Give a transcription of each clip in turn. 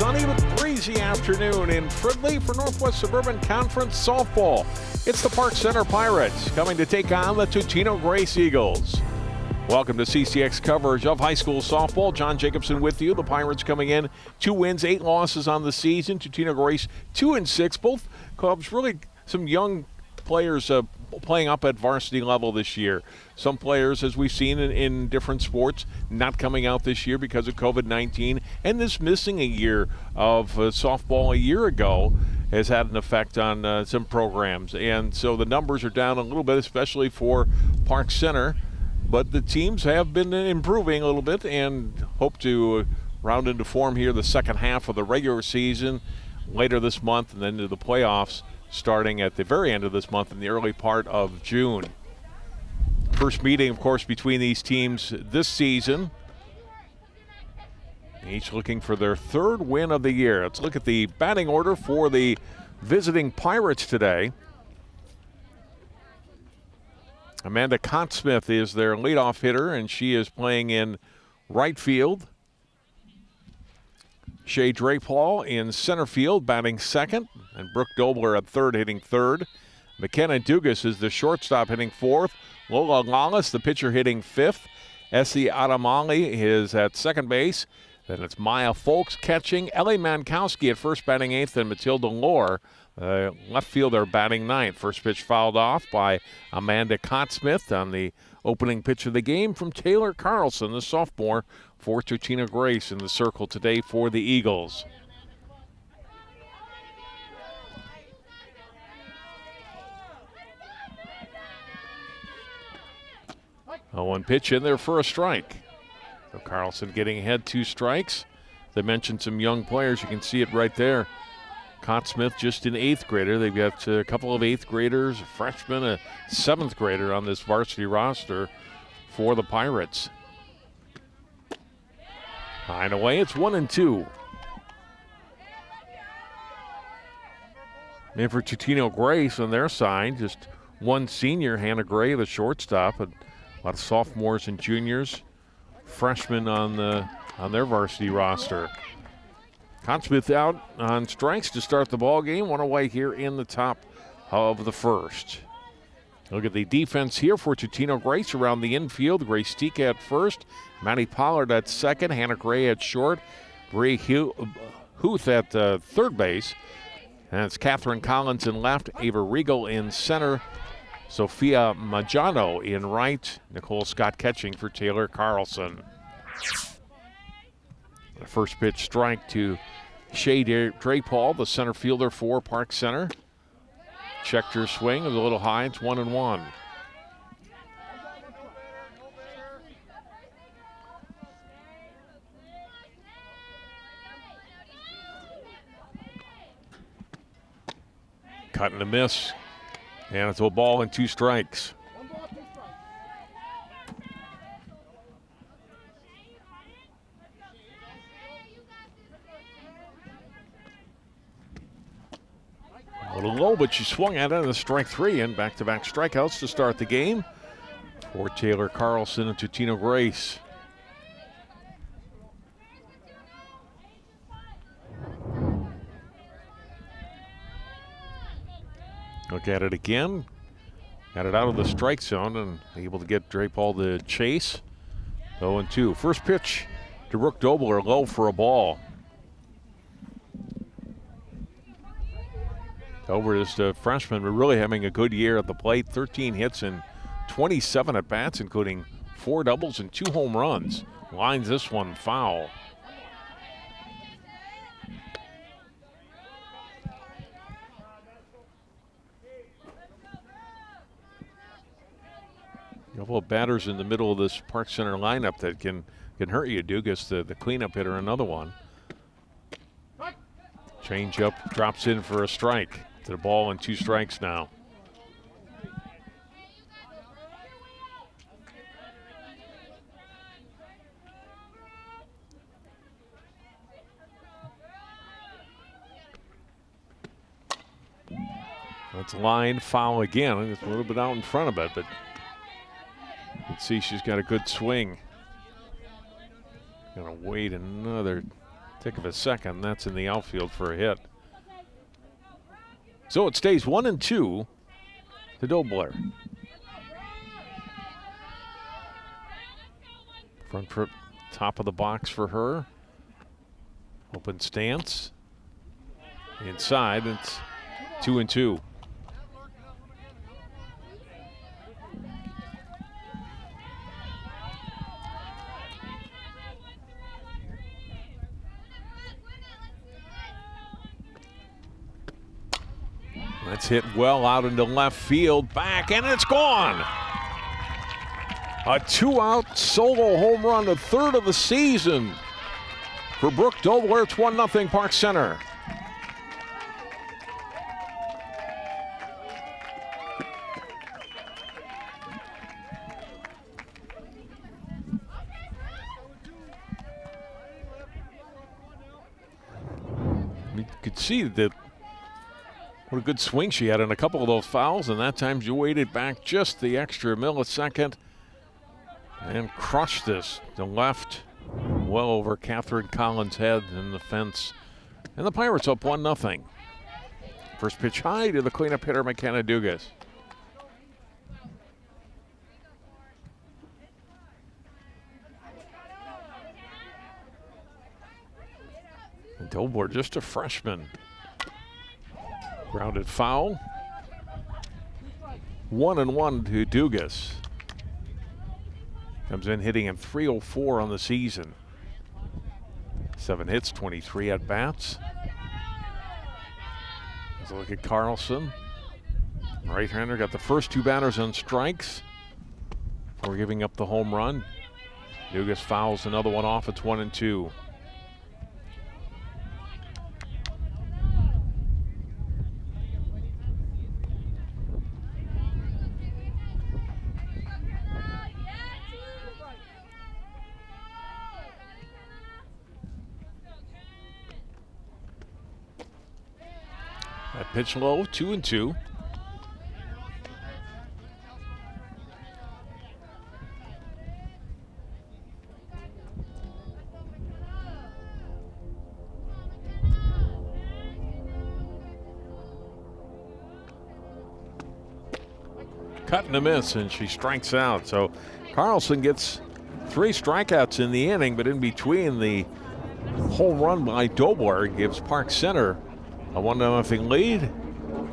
sunny but breezy afternoon in Fridley for Northwest Suburban Conference softball. It's the Park Center Pirates coming to take on the Totino-Grace Eagles. Welcome to CCX coverage of high school softball. John Jacobson with you. The Pirates coming in 2 wins, 8 losses on the season. Totino-Grace 2-6. Both clubs really some young players playing up at varsity level this year. Some players, as we've seen in different sports, not coming out this year because of COVID-19, and this missing a year of softball a year ago has had an effect on some programs. And so the numbers are down a little bit, especially for Park Center. But the teams have been improving a little bit and hope to round into form here the second half of the regular season later this month and then to the playoffs starting at the very end of this month in the early part of June. First meeting, of course, between these teams this season. Each looking for their third win of the year. Let's look at the batting order for the visiting Pirates today. Amanda Contsmith is their leadoff hitter, and she is playing in right field. Shay Drapehall in center field, batting second, and Brook Dobler at third, hitting third. McKenna Dugas is the shortstop, hitting fourth. Lola Lawless, the pitcher, hitting fifth. Essie Adamali is at second base. Then it's Maya Folks catching. Ellie Mankowski at first, batting eighth, and Matilda Lohr, left fielder, batting ninth. First pitch fouled off by Amanda Contsmith on the opening pitch of the game from Taylor Carlson, the sophomore for Totino-Grace in the circle today for the Eagles. One pitch in there for a strike. So Carlson getting ahead, 2 strikes. They mentioned some young players. You can see it right there. Contsmith just an 8th grader. They've got a couple of 8th graders, a freshman, a 7th grader on this varsity roster for the Pirates. High and away, it's 1-2. And for Totino-Grace on their side, just one senior, Hannah Gray, the shortstop, and a lot of sophomores and juniors, freshmen on their varsity roster. Contsmith out on strikes to start the ball game. One away here in the top of the first. Look at the defense here for Totino-Grace around the infield. Grace Steeka at first, Maddie Pollard at second, Hannah Gray at short, Brie Huth at third base. And it's Catherine Collins in left, Ava Regal in center, Sophia Majano in right, Nicole Scott catching for Taylor Carlson. The first pitch strike to Shay Drapehall, the center fielder for Park Center. Checked her swing, it was a little high, it's 1-1. Cut and a miss, and it's a ball and 2 strikes. A little low, but she swung at it, and a strike 3, and back-to-back strikeouts to start the game for Taylor Carlson and Totino-Grace. Look at it again. Got it out of the strike zone and able to get Drapehall to chase. 0-2. First pitch to Brook Dobler, low for a ball. Over is the freshman. We're really having a good year at the plate. 13 hits and 27 at-bats, including 4 doubles and 2 home runs. Lines this one foul. A couple of batters in the middle of this Park Center lineup that can hurt you. Dugas, the cleanup hitter, another one. Change up, drops in for a strike. To the ball and 2 strikes now. That's line foul again. It's a little bit out in front of it, but you can see she's got a good swing. Gonna wait another Tick of a second. That's in the outfield for a hit. So it stays 1-2 to Dobler. Front foot, top of the box for her. Open stance. Inside, it's 2-2. That's hit well out into left field, back, and it's gone. A 2-out solo home run, the third of the season for Brook Dobler. It's 1-0 Park Center. You could see that what a good swing she had in a couple of those fouls, and that time she waited back just the extra millisecond and crushed this to left, well over Catherine Collins' head in the fence. And the Pirates up 1-0. First pitch high to the cleanup hitter, McKenna Dugas. And Dobler, just a freshman. Grounded foul. 1-1 to Dugas. Comes in hitting in .304 on the season. 7 hits, 23 at bats. Let's look at Carlson. Right-hander got the first 2 batters on strikes before giving up the home run. Dugas fouls another one off. It's 1-2. That pitch low, 2-2. Cut and a miss, and she strikes out. So Carlson gets 3 strikeouts in the inning, but in between, the home run by Dobler gives Park Center a 1-0 lead.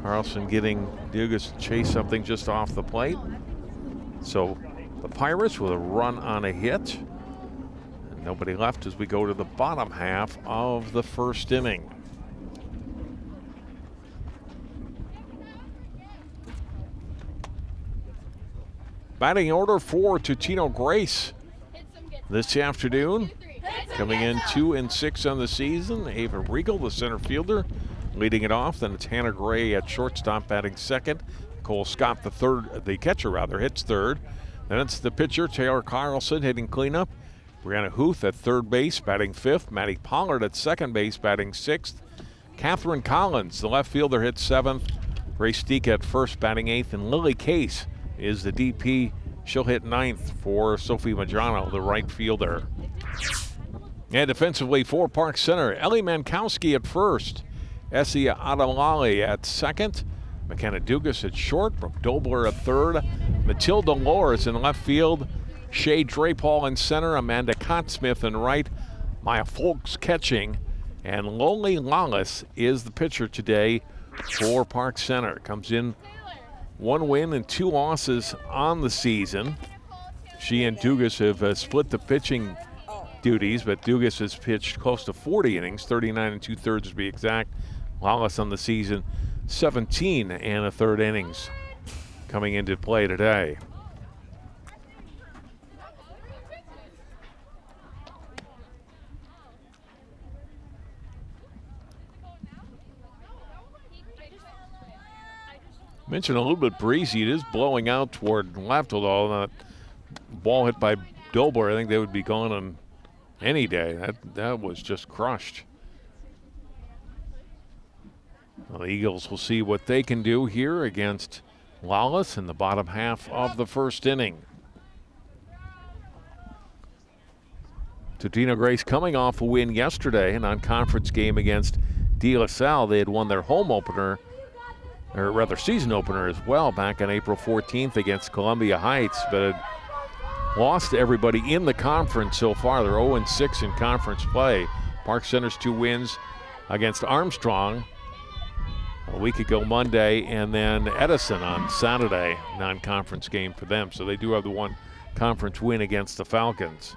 Carlson getting Dugas to chase something just off the plate. So the Pirates with a run on a hit. And nobody left as we go to the bottom half of the first inning. Batting order for Totino-Grace this afternoon. Coming in 2-6 on the season. Ava Regal, the center fielder, leading it off. Then it's Hannah Gray at shortstop batting second. Cole Scott, the catcher, hits third. Then it's the pitcher, Taylor Carlson, hitting cleanup. Brianna Huth at third base, batting fifth. Maddie Pollard at second base, batting sixth. Catherine Collins, the left fielder, hits seventh. Grace Steek at first, batting eighth. And Lily Case is the DP. She'll hit ninth for Sophie Majano, the right fielder. And defensively for Park Center, Ellie Mankowski at first. Essie Adamlali at second. McKenna Dugas at short. Brook Dobler at third. Matilda Loris in left field. Shay Drapal in center. Amanda Cottsmith in right. Maya Folks catching. And Lonely Lawless is the pitcher today for Park Center. Comes in 1 win and 2 losses on the season. She and Dugas have split the pitching duties, but Dugas has pitched close to 40 innings, 39 2/3 to be exact. Lawless on the season, 17 1/3 innings coming into play today. Mentioned a little bit breezy. It is blowing out toward left, although that ball hit by Dobler, I think they would be gone on any day. That was just crushed. Well, the Eagles will see what they can do here against Lawless in the bottom half of the first inning. Totino-Grace coming off a win yesterday, a non-conference game against De La Salle. They had won their home opener, or rather season opener as well, back on April 14th against Columbia Heights, but had lost to everybody in the conference so far. They're 0-6 in conference play. Park Center's 2 wins against Armstrong a week ago Monday, and then Edison on Saturday, non-conference game for them. So they do have the one conference win against the Falcons.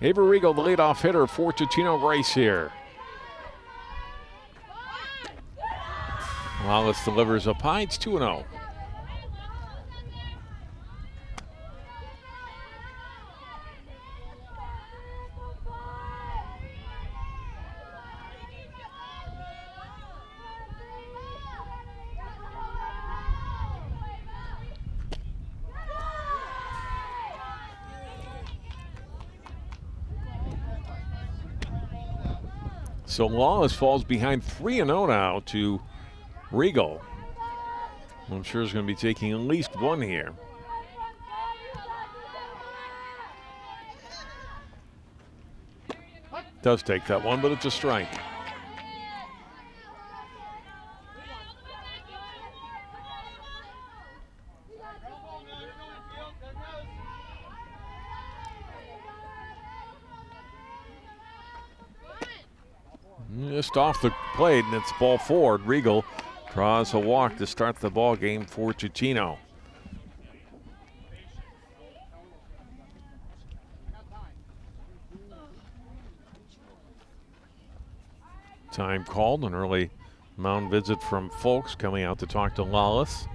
Avery Regal, the leadoff hitter for Totino-Grace here. Wallace delivers up high. It's 2-0. So Lawless falls behind 3-0 now to Regal. I'm sure he's going to be taking at least one here. Does take that one, but it's a strike. Just off the plate, and it's ball forward. Regal draws a walk to start the ball game for Totino. Time called, an early mound visit from Folks coming out to talk to Lawless.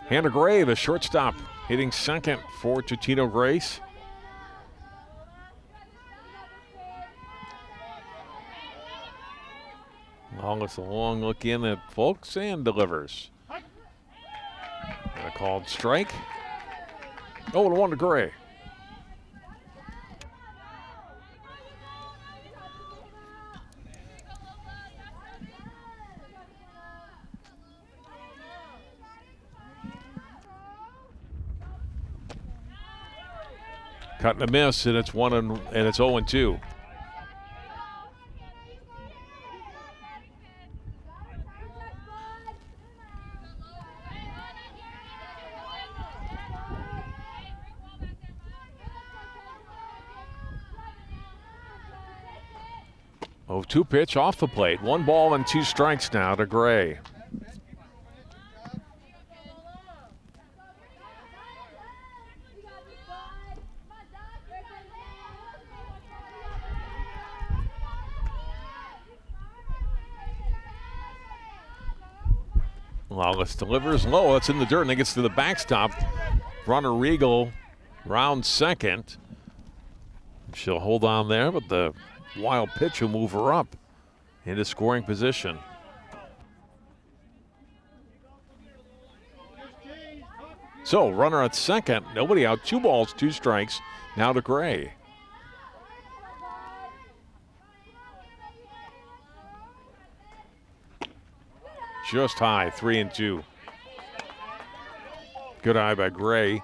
Hannah Gray, the shortstop, hitting second for Totino-Grace. Lawless a long look in at Folks and delivers. And a called strike. 0-1 to Gray. Cut and a miss, and it's 0-2. Oh, 2 pitch off the plate. 1 ball and 2 strikes now to Gray. Lawless delivers low. That's in the dirt, and it gets to the backstop. Runner Regal rounds second. She'll hold on there, but the wild pitch will move her up into scoring position. So, runner at second. Nobody out. 2 balls, 2 strikes. Now to Gray. Just high, 3-2. Good eye by Gray.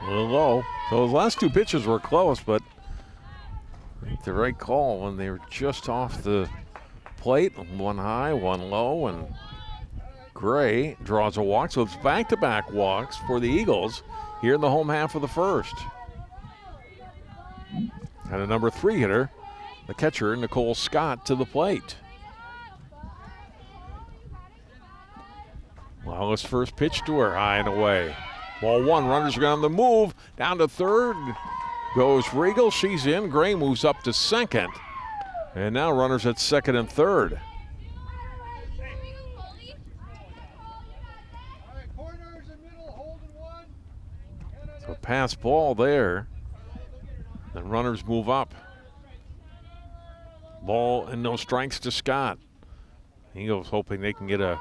A little low. So those last 2 pitches were close, but I think the right call when they were just off the plate. 1 high, 1 low, and Gray draws a walk. So it's back-to-back walks for the Eagles here in the home half of the first. And a number 3 hitter, the catcher, Nicole Scott, to the plate. Lawless first pitch to her, high and away. Ball 1, runners are on the move. Down to third goes Regal. She's in. Gray moves up to second. And now runners at second and third. So pass ball there. The runners move up. Ball and no strikes to Scott. Eagles hoping they can get a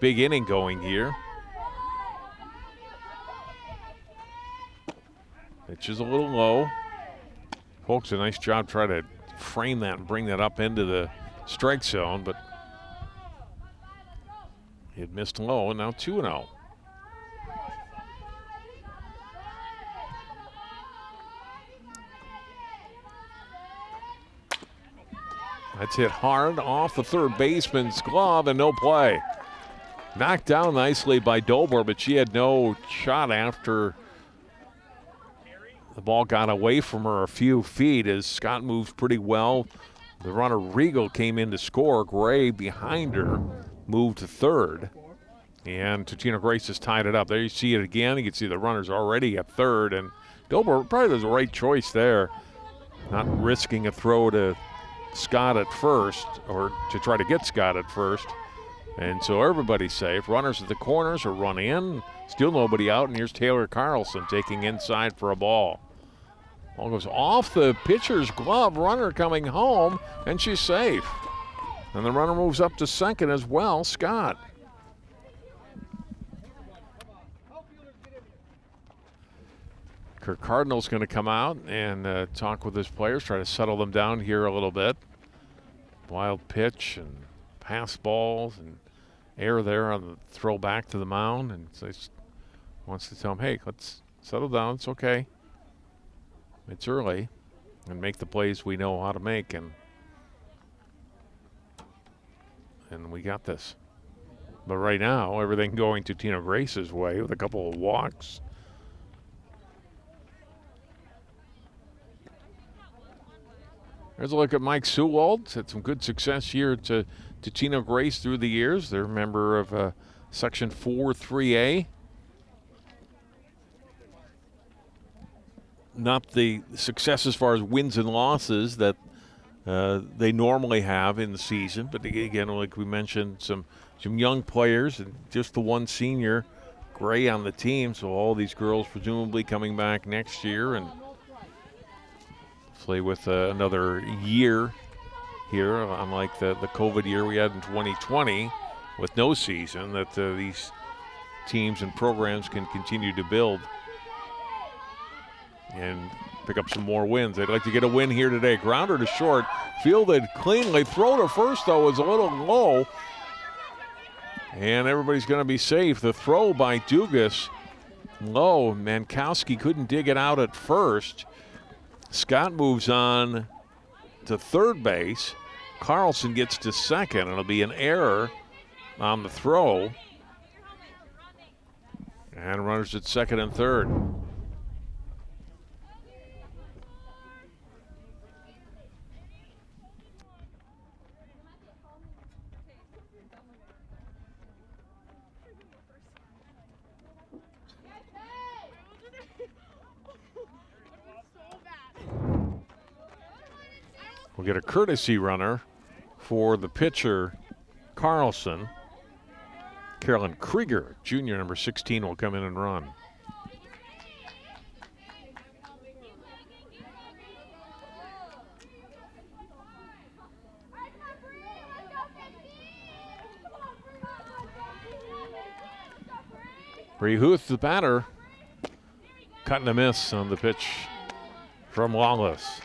big inning going here. Pitch is a little low. Folks, a nice job trying to frame that and bring that up into the strike zone, but he had missed low, and now 2-0. That's hit hard off the third baseman's glove and no play. Knocked down nicely by Dobler, but she had no shot after the ball got away from her a few feet as Scott moves pretty well. The runner Regal came in to score. Gray behind her moved to third. And Totino-Grace has tied it up. There you see it again. You can see the runner's already at third. And Dobler probably does the right choice there. Not risking a throw to Scott at first, or to try to get Scott at first. And so everybody's safe. Runners at the corners are run in. Still nobody out, and here's Taylor Carlson taking inside for a ball. Ball goes off the pitcher's glove. Runner coming home, and she's safe. And the runner moves up to second as well, Scott. Kirk Cardinal's going to come out and talk with his players, try to settle them down here a little bit. Wild pitch and pass balls and air there on the throw back to the mound. And so he wants to tell them, hey, let's settle down. It's okay. It's early. And make the plays we know how to make. And we got this. But right now, everything going to Totino-Grace's way with a couple of walks. There's a look at Mike Sewald. Had some good success here to Totino-Grace through the years. They're a member of Section 4-3A. Not the success as far as wins and losses that they normally have in the season. But again, like we mentioned, some young players and just the one senior, Gray, on the team. So all these girls presumably coming back next year and play with another year here, unlike the COVID year we had in 2020 with no season, that these teams and programs can continue to build and pick up some more wins. They'd like to get a win here today. Grounder to short, fielded cleanly. Throw to first, though, is a little low, and everybody's going to be safe. The throw by Dugas, low. Mankowski couldn't dig it out at first. Scott moves on to third base. Carlson gets to second. It'll be an error on the throw. And runners at second and third. We'll get a courtesy runner for the pitcher, Carlson. Carolyn Krieger, junior, number 16, will come in and run. Bree Huth, the batter, cutting a miss on the pitch from Lawless.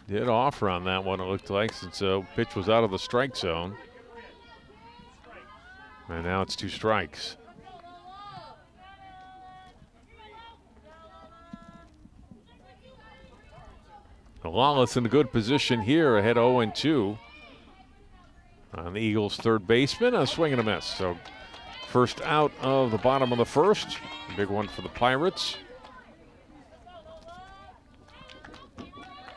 Did offer on that one, it looked like, since the pitch was out of the strike zone. And now it's 2 strikes. Lawless in a good position here, ahead 0-2 on the Eagles' third baseman. A swing and a miss. So first out of the bottom of the first. A big one for the Pirates.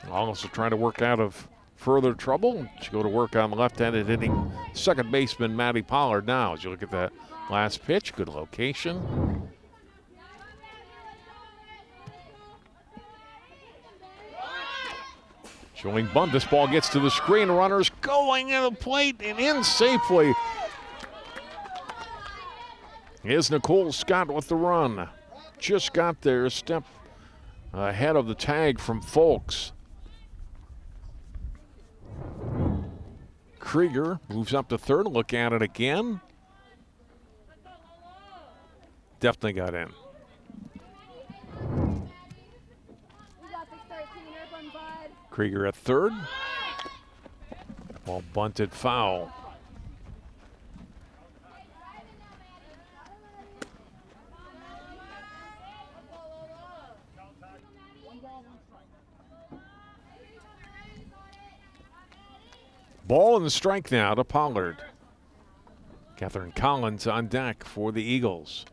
Lawless will try to work out of further trouble. She'll go to work on the left-handed hitting second baseman Maddie Pollard now. As you look at that last pitch, good location. Showing bunt. This ball gets to the screen. Runners going to the plate and in safely. Here's Nicole Scott with the run. Just got there a step ahead of the tag from Folks. Krieger moves up to third. Look at it again. Definitely got in. Krieger at third. Ball bunted foul. Ball and strike now to Pollard. Catherine Collins on deck for the Eagles.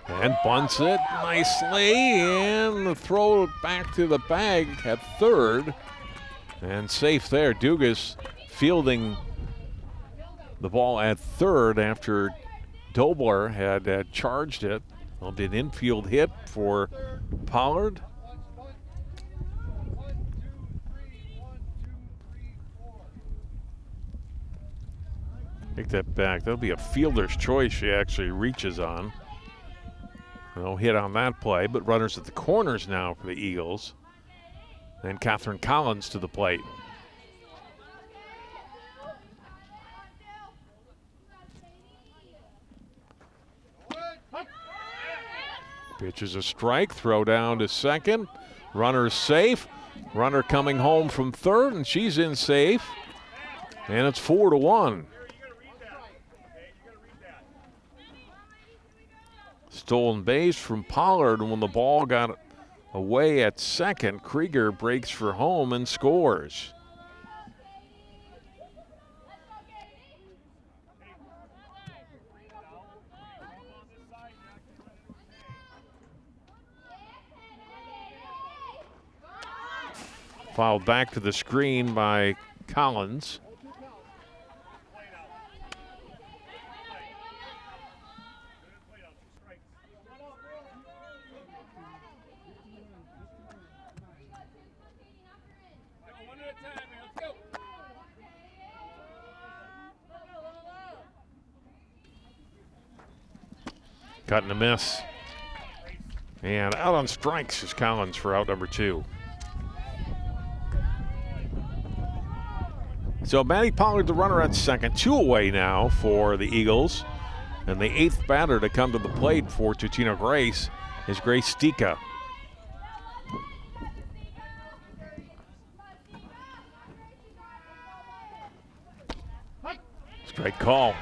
And bunts it nicely, and the throw back to the bag at third. And safe there. Dugas fielding the ball at third after Dobler had charged it. It'll be an infield hit for Pollard. Take that back. That'll be a fielder's choice she actually reaches on. No hit on that play, but runners at the corners now for the Eagles. And Catherine Collins to the plate. Pitch is a strike, throw down to second. Runner safe. Runner coming home from third, and she's in safe. And it's 4-1. Stolen base from Pollard, and when the ball got away at second, Krieger breaks for home and scores. Fouled back to the screen by Collins. Cutting a miss. And out on strikes is Collins for out number 2. So Maddie Pollard, the runner at second. 2 away now for the Eagles. And the 8th batter to come to the plate for Totino-Grace is Grace Stika. Strike call.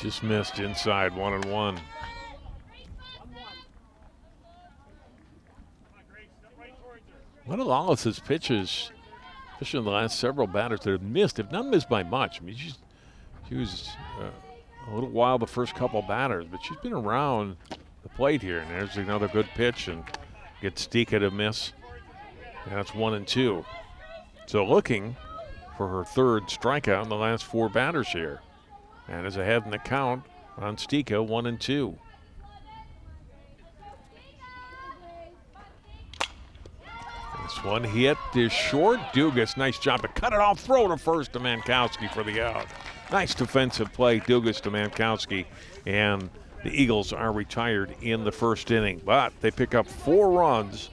Just missed inside, 1-1. One of Lawless's pitches, especially in the last several batters that have missed, have not missed by much. I mean, she was a little wild the first couple batters, but she's been around the plate here. And there's another good pitch, and gets Stika to miss. And that's 1-2. So looking for her 3rd strikeout in the last 4 batters here. And is ahead in the count on Stika, 1-2. This one hit is short. Dugas, nice job to cut it off. Throw to first to Mankowski for the out. Nice defensive play, Dugas to Mankowski. And the Eagles are retired in the first inning. But they pick up 4 runs.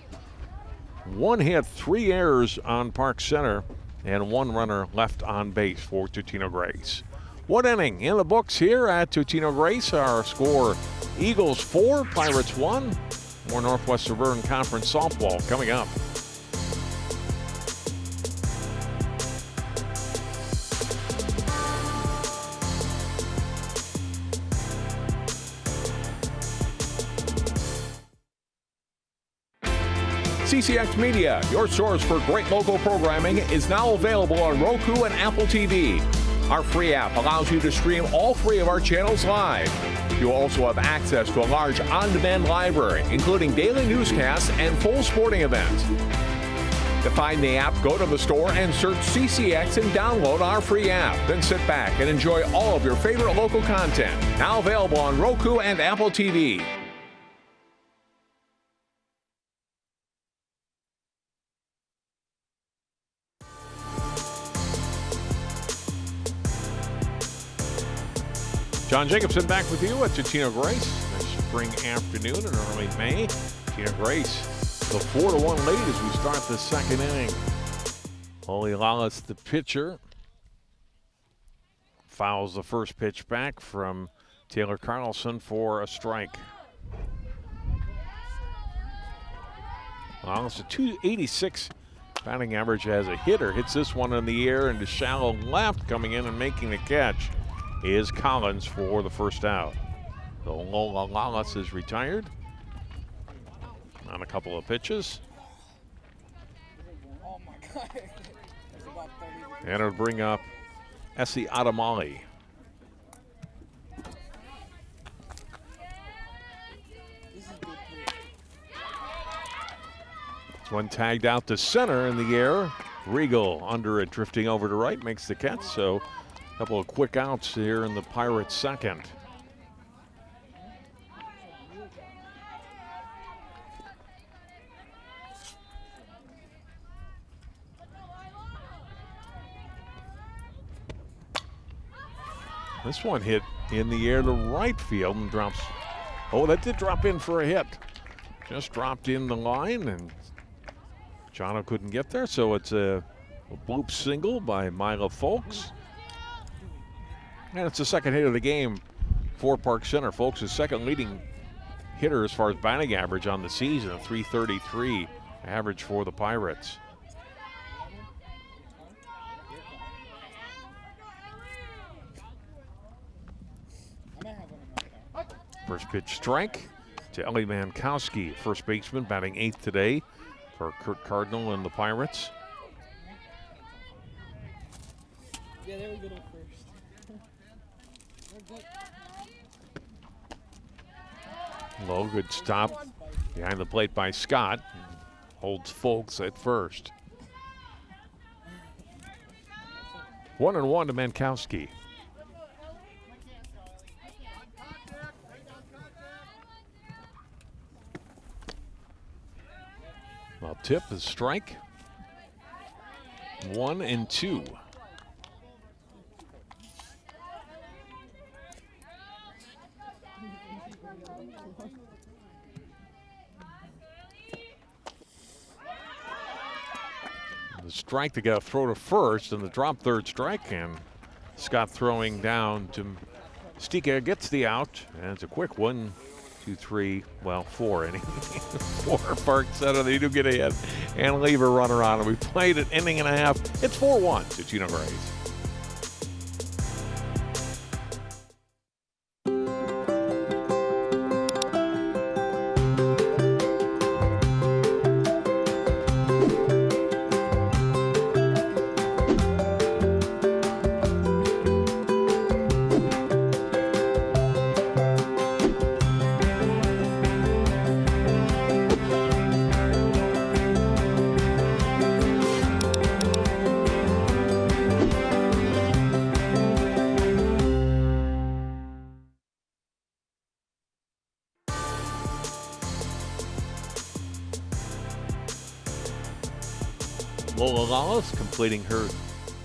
1 hit, 3 errors on Park Center, and 1 runner left on base for Totino-Grace. 1 inning in the books here at Totino-Grace. Our score, Eagles 4, Pirates 1. More Northwest Suburban Conference softball coming up. CCX Media, your source for great local programming, is now available on Roku and Apple TV. Our free app allows you to stream all 3 of our channels live. You also have access to a large on-demand library, including daily newscasts and full sporting events. To find the app, go to the store and search CCX and download our free app. Then sit back and enjoy all of your favorite local content. Now available on Roku and Apple TV. John Jacobson back with you at Totino-Grace. Nice spring afternoon in early May. Totino-Grace, the 4-1 lead as we start the second inning. Oli Lawless, the pitcher, fouls the first pitch back from Taylor Carlson for a strike. Lawless, a .286 batting average as a hitter. Hits this one in the air into shallow left. Coming in and making the catch is Collins for the first out. So Lola Lawless is retired on a couple of pitches. Oh my God. And it'll bring up Essie Adamali. This one tagged out to center in the air. Regal under it, drifting over to right, makes the catch. So a couple of quick outs here in the Pirates' second. This one hit in the air to right field and drops. Oh, that did drop in for a hit. Just dropped in the line, and Jono couldn't get there, so it's a bloop single by Mila Folks. And it's the second hit of the game for Park Center. Folks is second leading hitter as far as batting average on the season, a .333 average for the Pirates. First pitch strike to Ellie Mankowski, first baseman, batting 8th today for Kurt Cardinal and the Pirates. Yeah, they were good at first. Low, good stop behind the plate by Scott. Holds Folks at first. 1-1 to Mankowski. Well, tip is strike. 1-2. The strike to get a throw to first, and the drop third strike, and Scott throwing down to Stika gets the out, and it's a quick 1, 2, 3, well, 4 inning. 4 Park Center. They do get ahead and leave a runner on, and we played an inning and a half. It's 4-1 to Totino-Grace. Lola Lawless completing her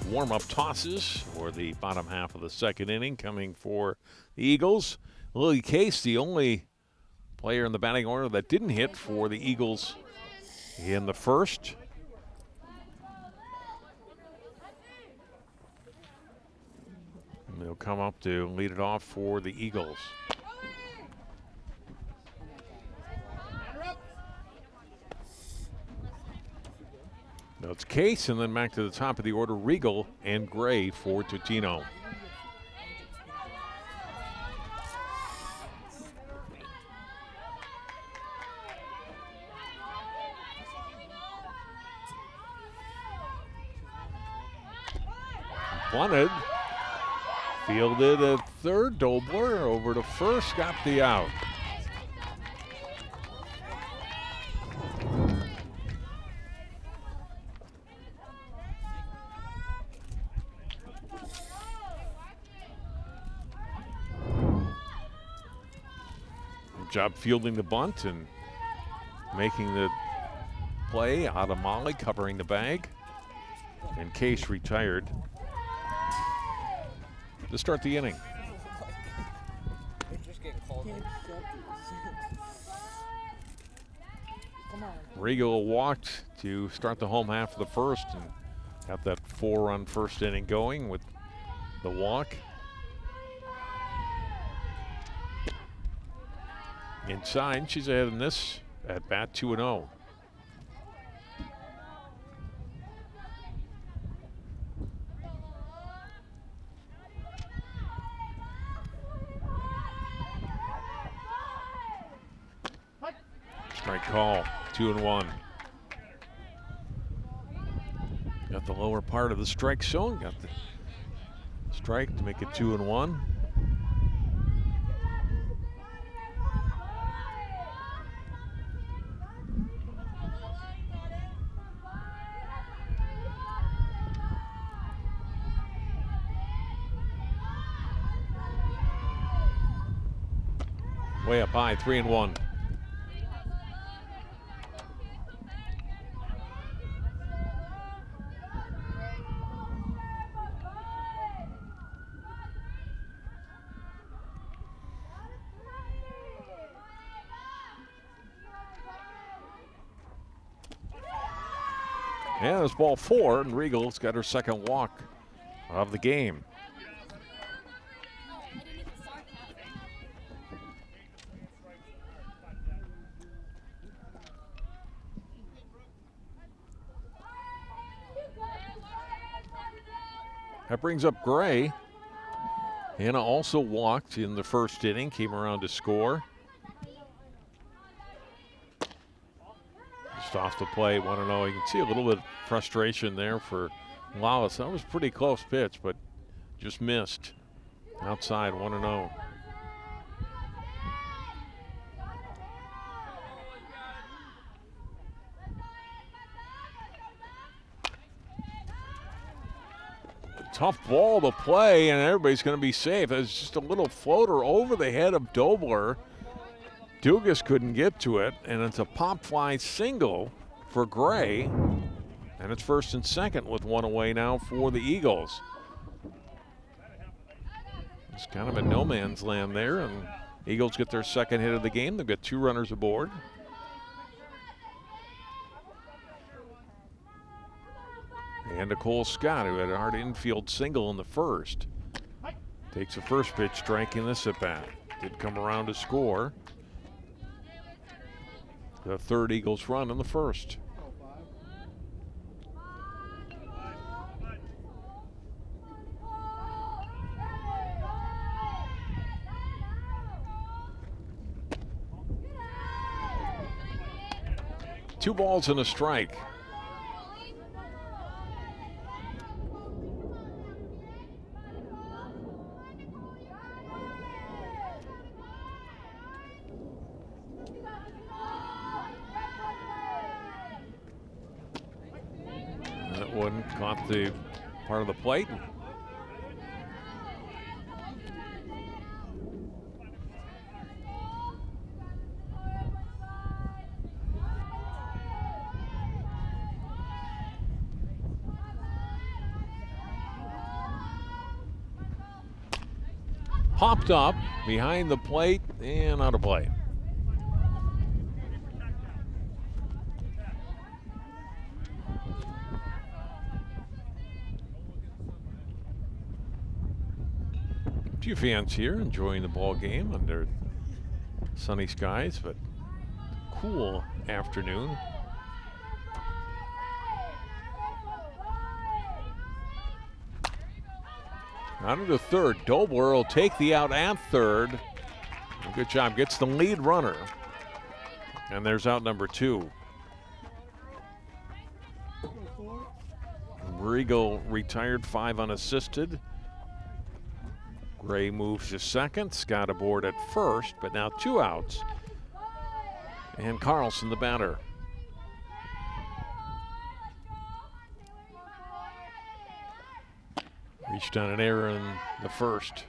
warm-up tosses for the bottom half of the second inning, coming for the Eagles. Lily Case, the only player in the batting order that didn't hit for the Eagles in the first. And they'll come up to lead it off for the Eagles. Now it's Case, and then back to the top of the order, Regal and Gray for Totino. Bunted, Fielded at third. Dobler over to first, got the out. Good job fielding the bunt and making the play. Adamali covering the bag. And Case retired to start the inning. Regal walked to start the home half of the first and got that 4-run first inning going with the walk. Inside, she's ahead in this at bat 2-0. Strike call, 2-1. Got the lower part of the strike zone, got the strike to make it 2-1. Way up high, 3-1. Yeah, it's ball 4, and Regal's got her second walk of the game. That brings up Gray. Hannah also walked in the first inning, came around to score. Just off the plate, 1-0. You can see a little bit of frustration there for Lawless. That was a pretty close pitch, but just missed. Outside, 1-0. Tough ball to play, and everybody's going to be safe. It's just a little floater over the head of Dobler. Dugas couldn't get to it, and it's a pop fly single for Gray. And it's first and second with one away now for the Eagles. It's kind of a no man's land there, and Eagles get their second hit of the game. They've got 2 runners aboard. And Nicole Scott, who had a hard infield single in the first, takes the first pitch, striking this at bat. Did come around to score. The third Eagles run in the first. Two balls and a strike. That one caught the part of the plate. Popped up behind the plate and out of play. A few fans here enjoying the ball game under sunny skies, but cool afternoon. Out of the third, Dobler will take the out at third. Good job, gets the lead runner. And there's out number 2. Regal retired 5 unassisted. Gray moves to second. Scott aboard at first, but now 2 outs. And Carlson, the batter. Reached on an error in the first.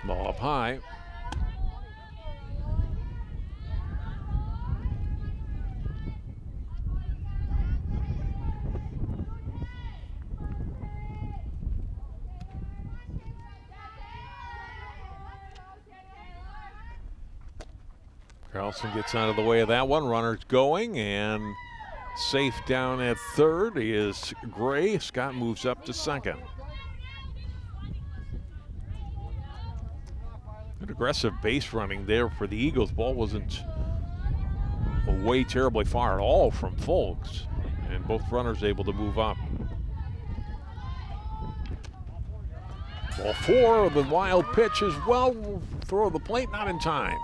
Ball up high. Carlson gets out of the way of that one. Runner's going, and safe down at third is Gray. Scott moves up to second. Good aggressive base running there for the Eagles. Ball wasn't away terribly far at all from Folks, and both runners able to move up. Ball 4, the wild pitch as well. Throw the plate, not in time.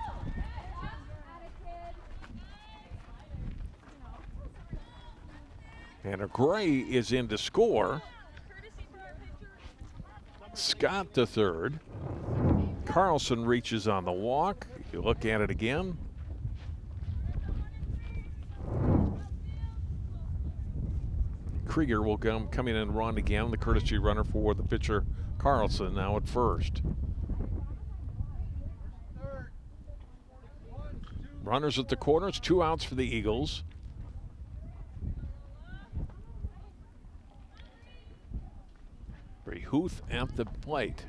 And a Gray is in to score. Scott to third. Carlson reaches on the walk. You look at it again. Krieger will come in and run again. The courtesy runner for the pitcher, Carlson, now at first. Runners at the corners, 2 outs for the Eagles. Huth at the plate.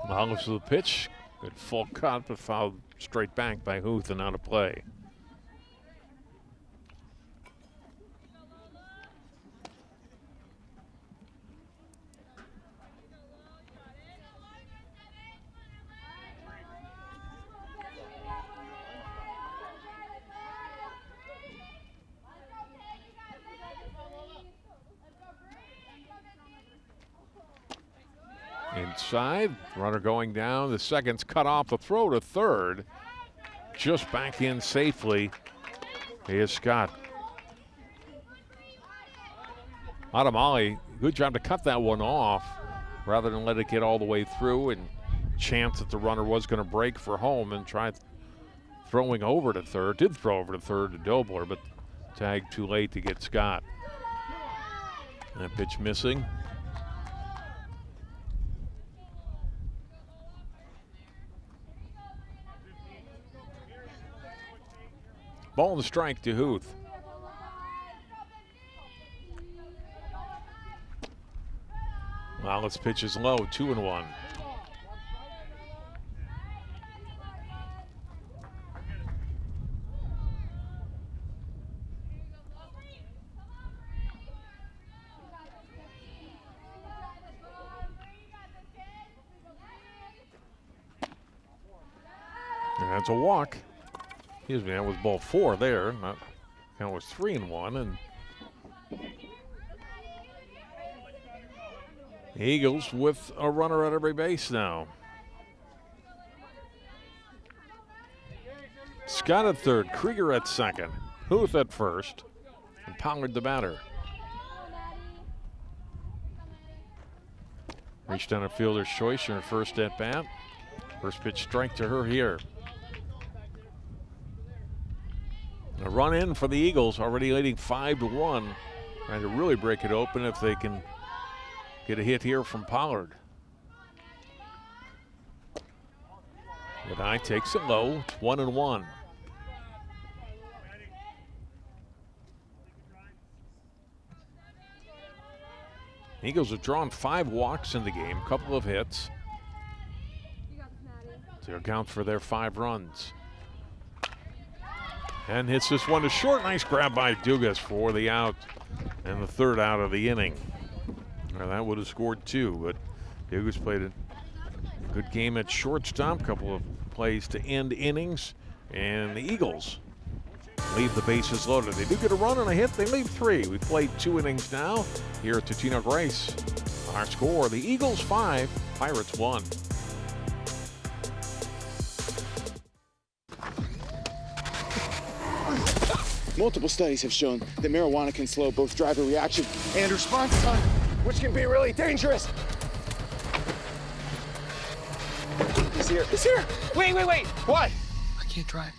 Olives to the pitch. Good full cut, but fouled straight back by Huth and out of play. Inside, runner going down. The second's cut off the throw to third. Just back in safely. Here's Scott. Adamali, good job to cut that one off rather than let it get all the way through and chance that the runner was going to break for home and try throwing over to third. Did throw over to third to Dobler, but tagged too late to get Scott. That pitch missing. Ball and strike to Huth. Well, this pitch is low, 2-1. And that's a walk. Excuse me, that was ball 4 there. That was 3-1, and Eagles with a runner at every base now. Scott at third, Krieger at second, Huth at first, and Pollard the batter. Reached on a fielder's choice in her first at bat. First pitch strike to her here. A run in for the Eagles, already leading 5-1. Trying to really break it open if they can get a hit here from Pollard. Good eye takes it low. It's 1-1. Eagles have drawn 5 walks in the game, a couple of hits to account for their 5 runs. And hits this one to short. Nice grab by Dugas for the out and the third out of the inning. Well, that would have scored 2, but Dugas played a good game at shortstop. A couple of plays to end innings, and the Eagles leave the bases loaded. They do get a run and a hit. They leave 3. We played 2 innings now here at Totino-Grace. Our score, the Eagles 5, Pirates 1. Multiple studies have shown that marijuana can slow both driver reaction and response time, which can be really dangerous. He's here. He's here. Wait. What? I can't drive.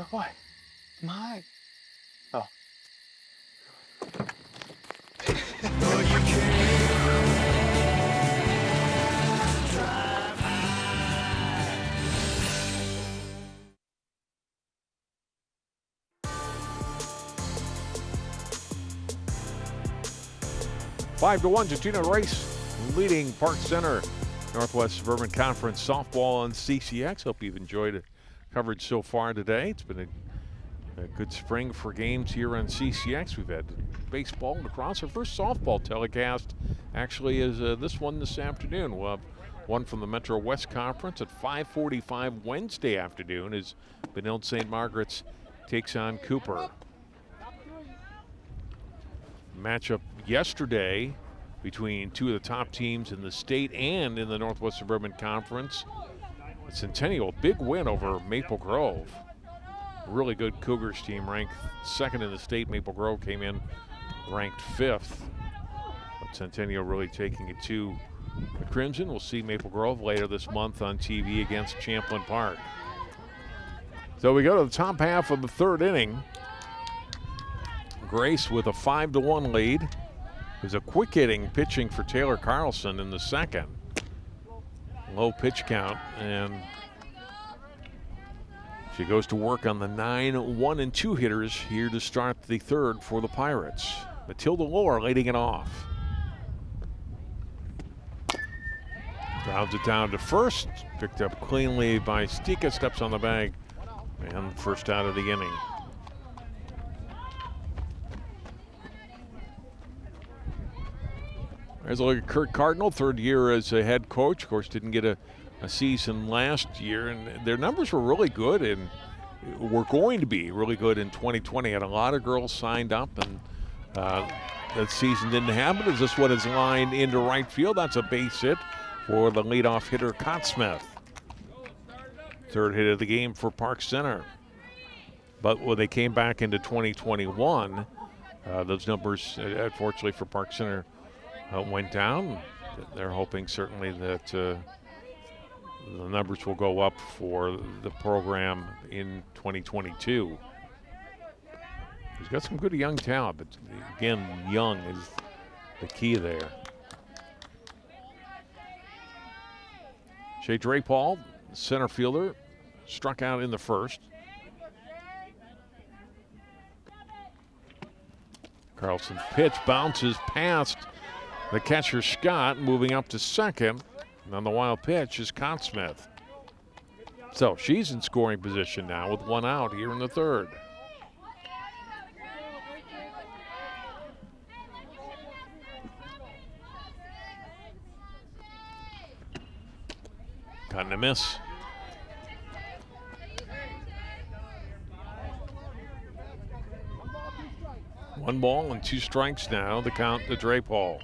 Why? My. Oh. 5-1, Totino-Grace leading Park Center Northwest Suburban Conference softball on CCX. Hope you've enjoyed the coverage so far today. It's been a good spring for games here on CCX. We've had baseball and lacrosse. Our first softball telecast actually is this one this afternoon. We'll have one from the Metro West Conference at 5:45 Wednesday afternoon as Benilde St. Margaret's takes on Cooper. Matchup yesterday between 2 of the top teams in the state and in the Northwest Suburban Conference. Centennial, big win over Maple Grove. Really good Cougars team, ranked 2nd in the state. Maple Grove came in ranked 5th. But Centennial really taking it to the Crimson. We'll see Maple Grove later this month on TV against Champlin Park. So we go to the top half of the 3rd inning. Grace with a 5-1 lead. There's a quick hitting pitching for Taylor Carlson in the 2nd. Low pitch count, and she goes to work on the 9 1 and 2 hitters here to start the 3rd for the Pirates. Matilda Lohr leading it off. Grounds it down to first. Picked up cleanly by Stika, steps on the bag, and first out of the inning. There's a look at Kurt Cardinal, 3rd year as a head coach. Of course, didn't get a season last year, and their numbers were really good and were going to be really good in 2020. Had a lot of girls signed up, and that season didn't happen. Is this what is lined into right field? That's a base hit for the leadoff hitter, Cottsmith. 3rd hit of the game for Park Center. But when they came back into 2021, those numbers, unfortunately for Park Center, went down. They're hoping certainly that the numbers will go up for the program in 2022. He's got some good young talent, but again, young is the key there. Shea Drapal, center fielder, struck out in the 1st. Carlson's pitch bounces past the catcher, Scott, moving up to 2nd. And on the wild pitch is Cottsmith. So she's in scoring position now with 1 out here in the 3rd. Cutting a miss. One ball and 2 strikes now, the count to Drapal.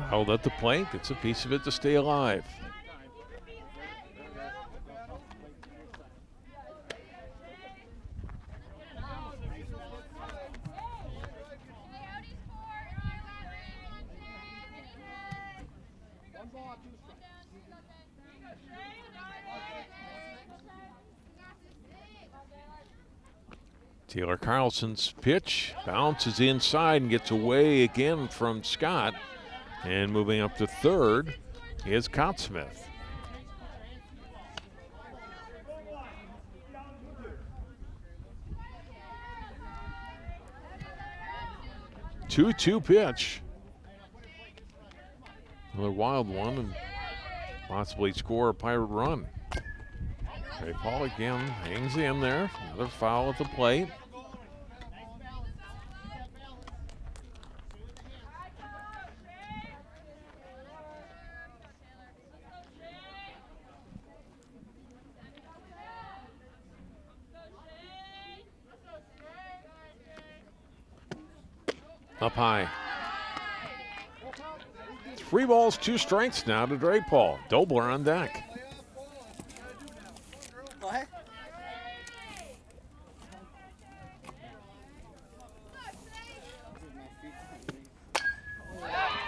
Held at the plate, gets a piece of it to stay alive. Taylor Carlson's pitch bounces inside and gets away again from Scott. And moving up to 3rd is Cottsmith. Two pitch. Another wild one and possibly score a Pirate run. Drapal again hangs in there. Another foul at the plate. Up high. 3 balls, 2 strikes now to Drapal. Dobler on deck.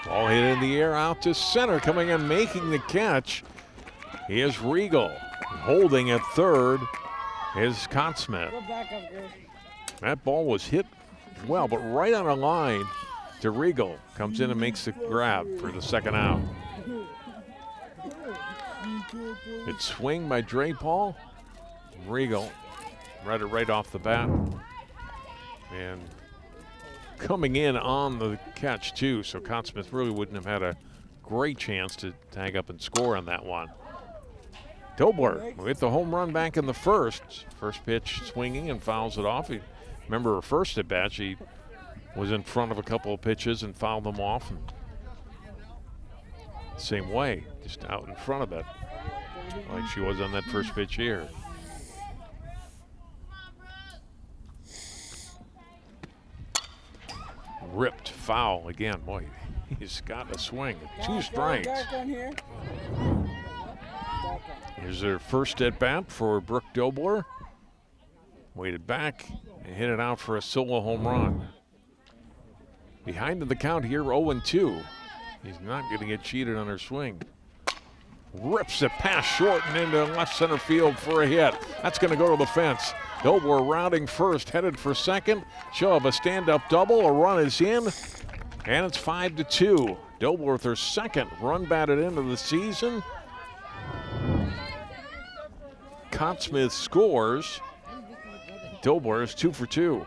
Ball hit in the air out to center. Coming in, making the catch is Regal. Holding at third is Cottsmith. That ball was hit well, but right on a line to Regal. Comes in and makes the grab for the second out. Good swing by Drapal. Regal read it right off the bat. And coming in on the catch, too, so Cottsmith really wouldn't have had a great chance to tag up and score on that one. Dobler with the home run back in the first. First pitch swinging and fouls it off. Remember her first at bat, she was in front of a couple of pitches and fouled them off. And same way, just out in front of it, like she was on that first pitch here. Ripped foul again. Boy, he's got a swing. 2 strikes. Here's their first at bat for Brook Dobler. Waited back and hit it out for a solo home run. Behind in the count here, 0-2. He's not going to get cheated on her swing. Rips it past short and into left center field for a hit. That's going to go to the fence. Dobler rounding first, headed for second. She'll have a stand-up double. A run is in, and it's 5-2. Dobler with her second run batted into the season. Cottsmith scores. Dobler is 2 for 2.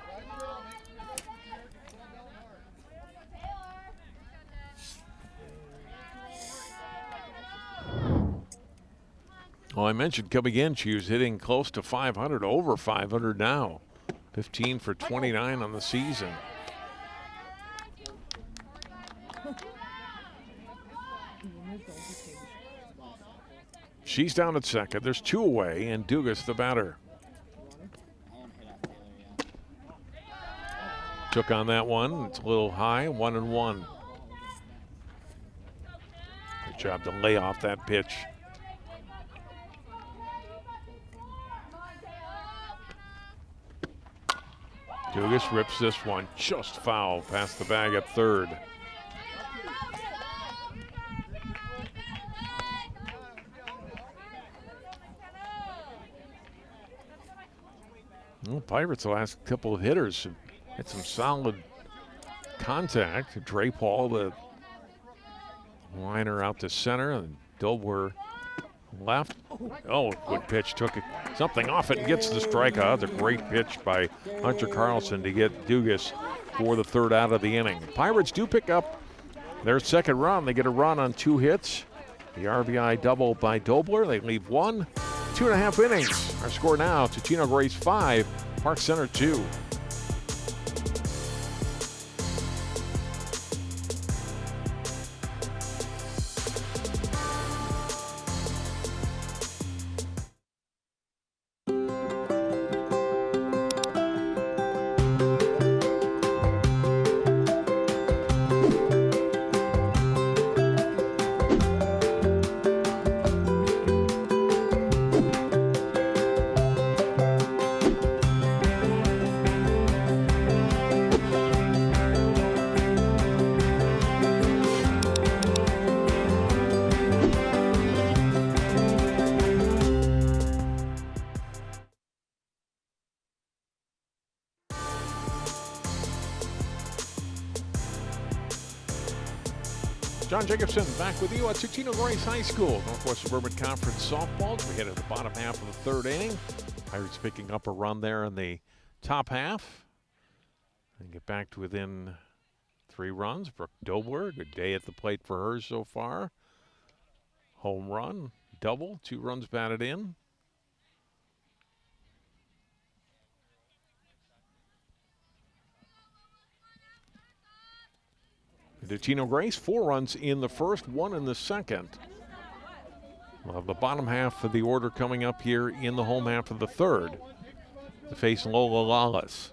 Well, I mentioned coming in, she was hitting close to 500, over 500 now. 15 for 29 on the season. She's down at second. There's 2 away, and Dugas the batter. Took on that one. It's a little high, 1-1. Good job to lay off that pitch. Dugas rips this one just foul past the bag at third. Well, Pirates, the last couple of hitters, have had some solid contact. Drapal, the liner out to center, and Dobler left. Oh, good pitch. Took something off it and gets the strikeout. It's a great pitch by Hunter Carlson to get Dugas for the third out of the inning. Pirates do pick up their second run. They get a run on 2 hits. The RBI double by Dobler. They leave 1. 2.5 innings. Our score now, Totino-Grace 5, Park Center 2. John Jacobson back with you at Totino-Grace High School. Northwest Suburban Conference softball. We head to the bottom half of the third inning. Pirates picking up a run there in the top half. And get back to within 3 runs. Brook Dobler, good day at the plate for her so far. Home run, double, 2 runs batted in. Totino-Grace, 4 runs in the first, 1 in the second. We'll have the bottom half of the order coming up here in the home half of the third. To face Lola Lawless.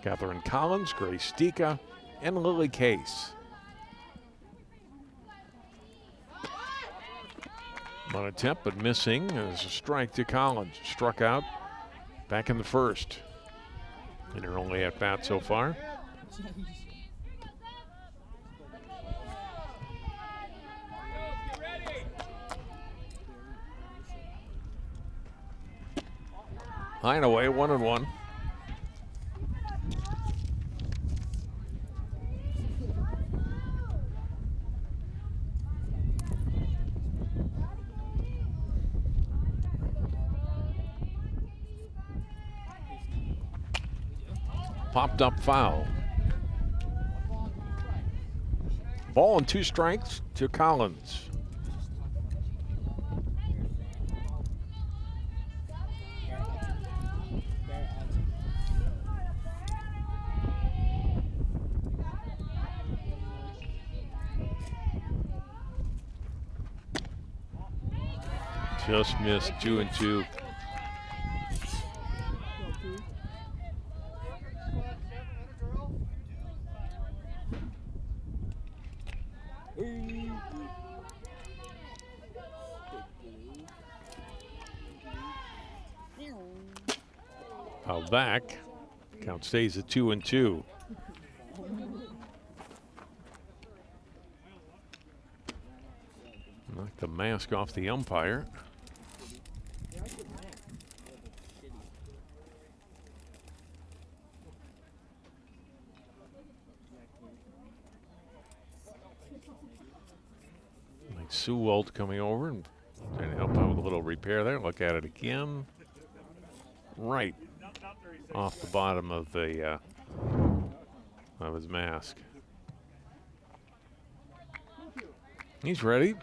Catherine Collins, Grace Stika, and Lily Case. On attempt, but missing. There's a strike to Collins. Struck out back in the first. In her only at bat so far. High and away, 1-1. Popped up foul. Ball and 2 strikes to Collins. Just missed 2-2. Foul back. Count stays at 2-2. Knocked the mask off the umpire. Like Sewald coming over and trying to help out with a little repair there. Look at it again. Right off the bottom of the of his mask. He's ready.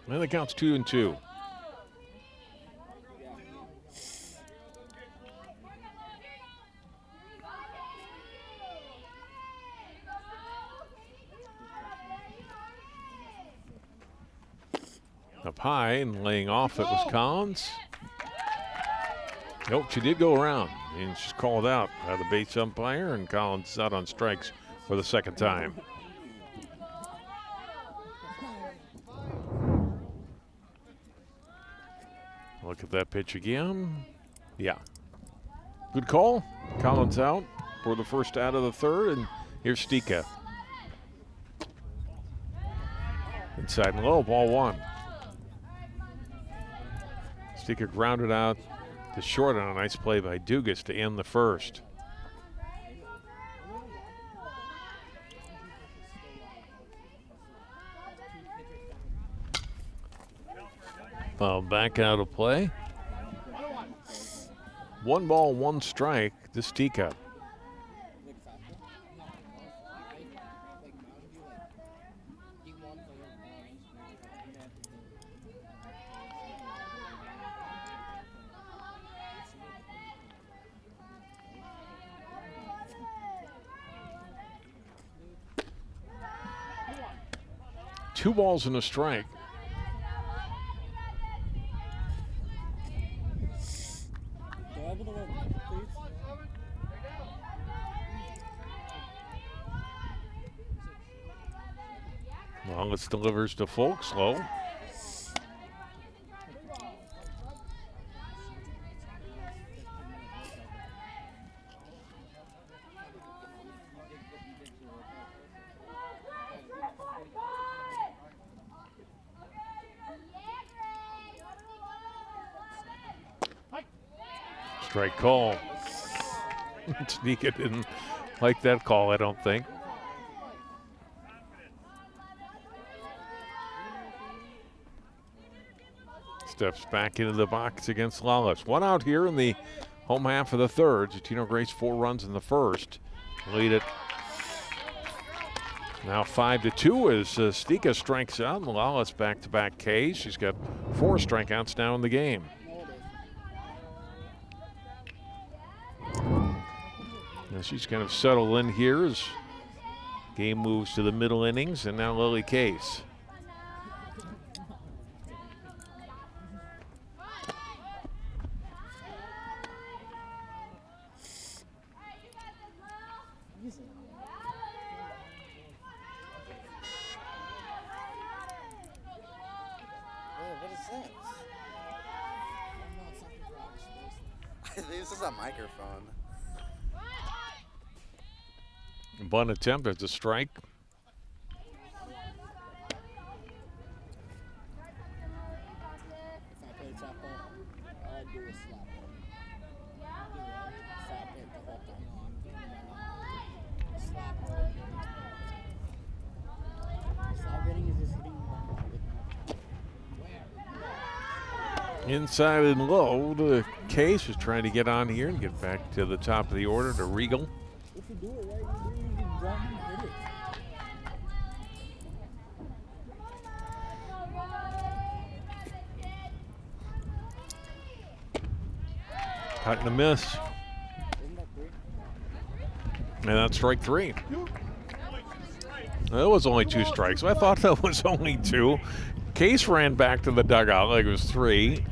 And the count's 2-2. Up high and laying off it was Collins. Nope, she did go around. And she's called out by the base umpire, and Collins is out on strikes for the second time. Look at that pitch again. Yeah. Good call. Collins out for the first out of the third, and here's Stika. Inside and low, ball 1. Stika grounded out to short on a nice play by Dugas to end the first. Back out of play. 1 ball, 1 strike to Stika. Two balls and a strike. Longest delivers to Folkslow. Strike call. Stika didn't like that call, I don't think. Steps back into the box against Lawless. 1 out here in the home half of the third. Totino-Grace 4 runs in the first. Lead it now 5-2 as Stika strikes out. Lawless back-to-back Ks. She's got 4 strikeouts now in the game. Now she's kind of settled in here as game moves to the middle innings, and now Lily Case. This is a microphone. Bunt attempt. It's a strike. Inside and low, the Case is trying to get on here and get back to the top of the order to Regal. If you do it right, you can jump and hit it. Cut and a miss. And that's strike 3. That was only 2 strikes. I thought that was only 2. Case ran back to the dugout like it was 3.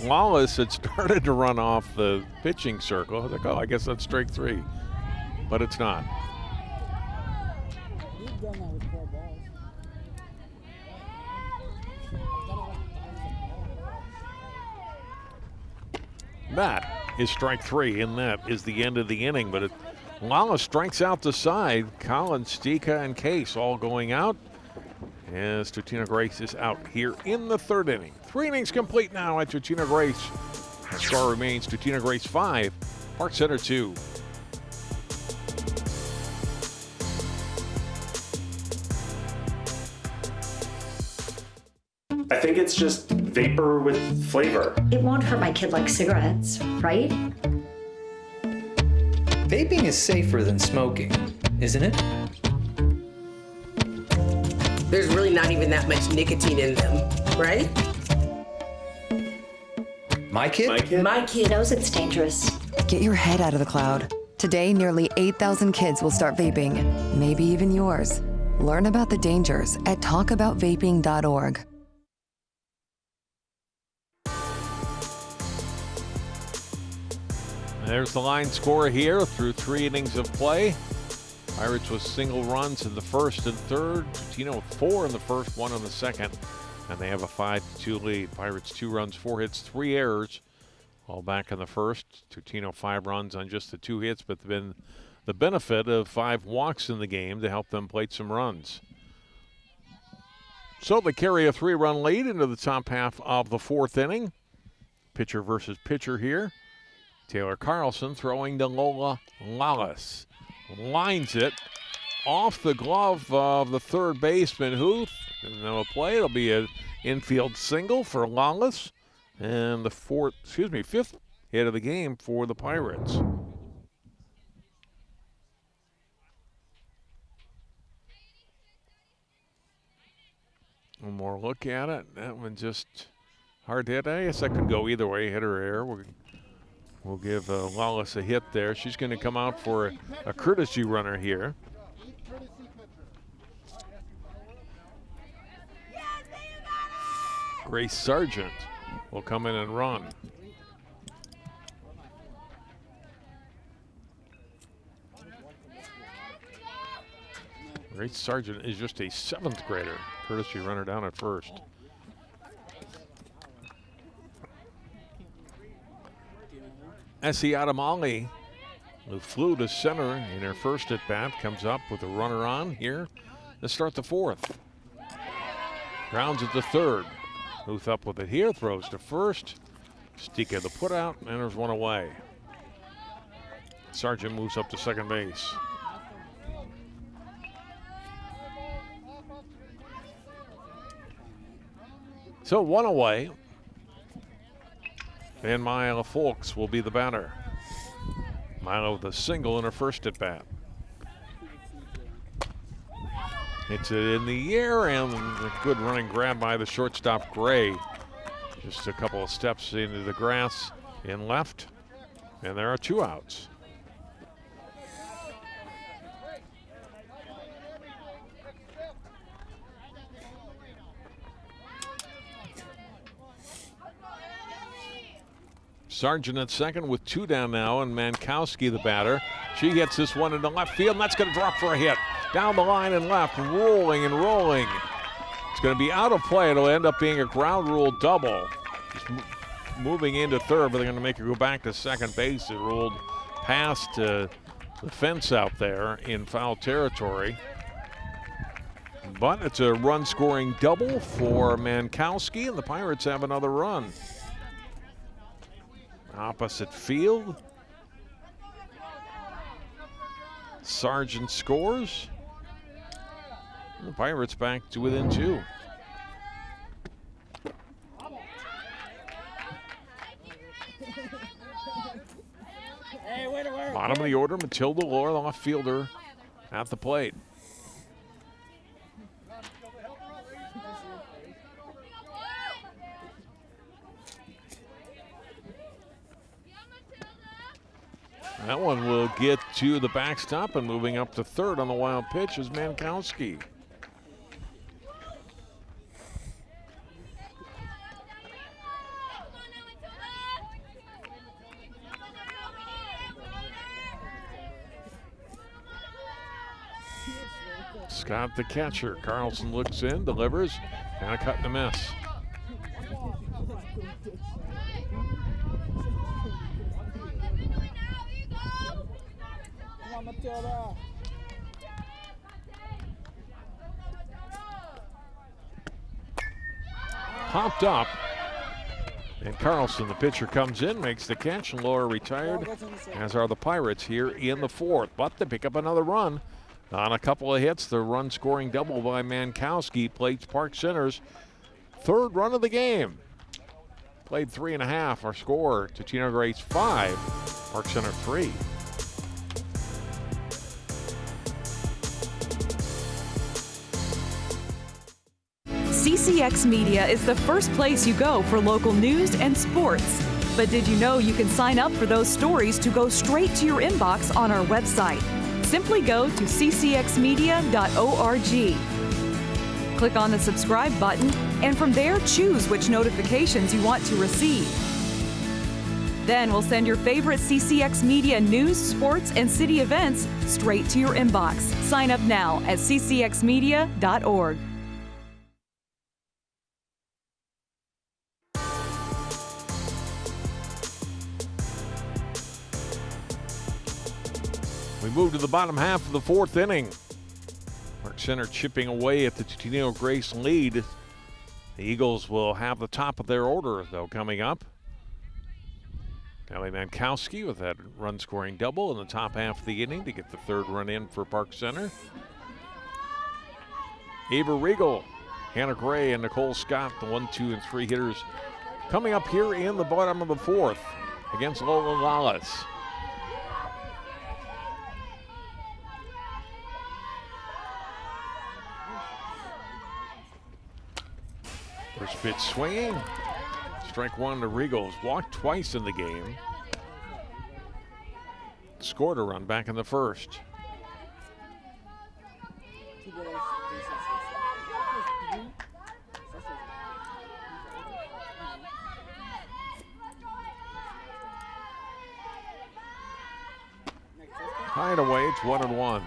Wallace had started to run off the pitching circle. I was like, oh, I guess that's strike 3. But it's not. You've done that with 4 balls. That is strike 3, and that is the end of the inning. But Wallace strikes out the side. Collins, Stika, and Case all going out. As Totino-Grace is out here in the 3rd inning. 3 innings complete now at Totino-Grace. The score remains Totino-Grace 5, Park Center 2. I think it's just vapor with flavor. It won't hurt my kid like cigarettes, right? Vaping is safer than smoking, isn't it? There's really not even that much nicotine in them, right? My kid? My kid knows it's dangerous. Get your head out of the cloud. Today, nearly 8,000 kids will start vaping, maybe even yours. Learn about the dangers at talkaboutvaping.org. There's the line score here through 3 innings of play. Pirates with single runs in the 1st and 3rd. Totino 4 in the 1st, 1 in the 2nd. And they have a 5-2 lead. Pirates 2 runs, 4 hits, 3 errors. All back in the 1st. Totino 5 runs on just the 2 hits, but been the benefit of 5 walks in the game to help them plate some runs. So they carry a 3-run lead into the top half of the 4th inning. Pitcher versus pitcher here. Taylor Carlson throwing to Lola Wallace. Lines it off the glove of the 3rd baseman, Huth. And no play. It'll be an infield single for Wallace. And the 5th hit of the game for the Pirates. One more look at it. That one just hard hit. I guess that could go either way, hit or error. We'll give Wallace a hit there. She's going to come out for a courtesy runner here. Grace Sargent will come in and run. Grace Sargent is just a 7th grader. Courtesy runner down at first. Essie Adamali, who flew to center in her first at bat, comes up with a runner on here to start the 4th. Grounds at the 3rd. Huth up with it here, throws to first. Stika the put out, and there's one away. Sargent moves up to second base. So 1 away. And Mila Folks will be the batter. Mila with a single in her first at bat. Hits it in the air, and a good running grab by the shortstop Gray. Just a couple of steps into the grass in left, and there are 2 outs. Sargent at second with 2 down now, and Mankowski the batter. She hits this one into left field, and that's going to drop for a hit. Down the line and left, rolling and rolling. It's going to be out of play. It'll end up being a ground rule double. Just moving into third, but they're going to make her go back to second base. It rolled past the fence out there in foul territory. But it's a run-scoring double for Mankowski, and the Pirates have another run. Opposite field. Sargent scores. And the Pirates back to within 2. Bottom of the order, Matilda Lohr, the left fielder, at the plate. That one will get to the backstop, and moving up to third on the wild pitch is Mankowski. Scott the catcher. Carlson looks in, delivers, and a cut and a miss. Popped up, and Carlson, the pitcher, comes in, makes the catch, and Lohr retired, as are the Pirates here in the 4th. But they pick up another run on a couple of hits. The run-scoring double by Mankowski plates Park Center's 3rd run of the game. Played 3.5. Our score, Totino-Grace 5, Park Center 3. CCX Media is the first place you go for local news and sports. But did you know you can sign up for those stories to go straight to your inbox on our website? Simply go to ccxmedia.org. Click on the subscribe button, and from there choose which notifications you want to receive. Then we'll send your favorite CCX Media news, sports, and city events straight to your inbox. Sign up now at ccxmedia.org. We move to the bottom half of the 4th inning. Park Center chipping away at the Totino-Grace lead. The Eagles will have the top of their order, though, coming up. Ellie Mankowski with that run-scoring double in the top half of the inning to get the 3rd run in for Park Center. Ava Regal, Hannah Gray, and Nicole Scott, the 1, 2, and 3 hitters, coming up here in the bottom of the 4th against Lola Lawless. First pitch swinging. Strike 1 to Regals. Walked twice in the game. Scored a run back in the 1st. Hideaway, it's 1-1.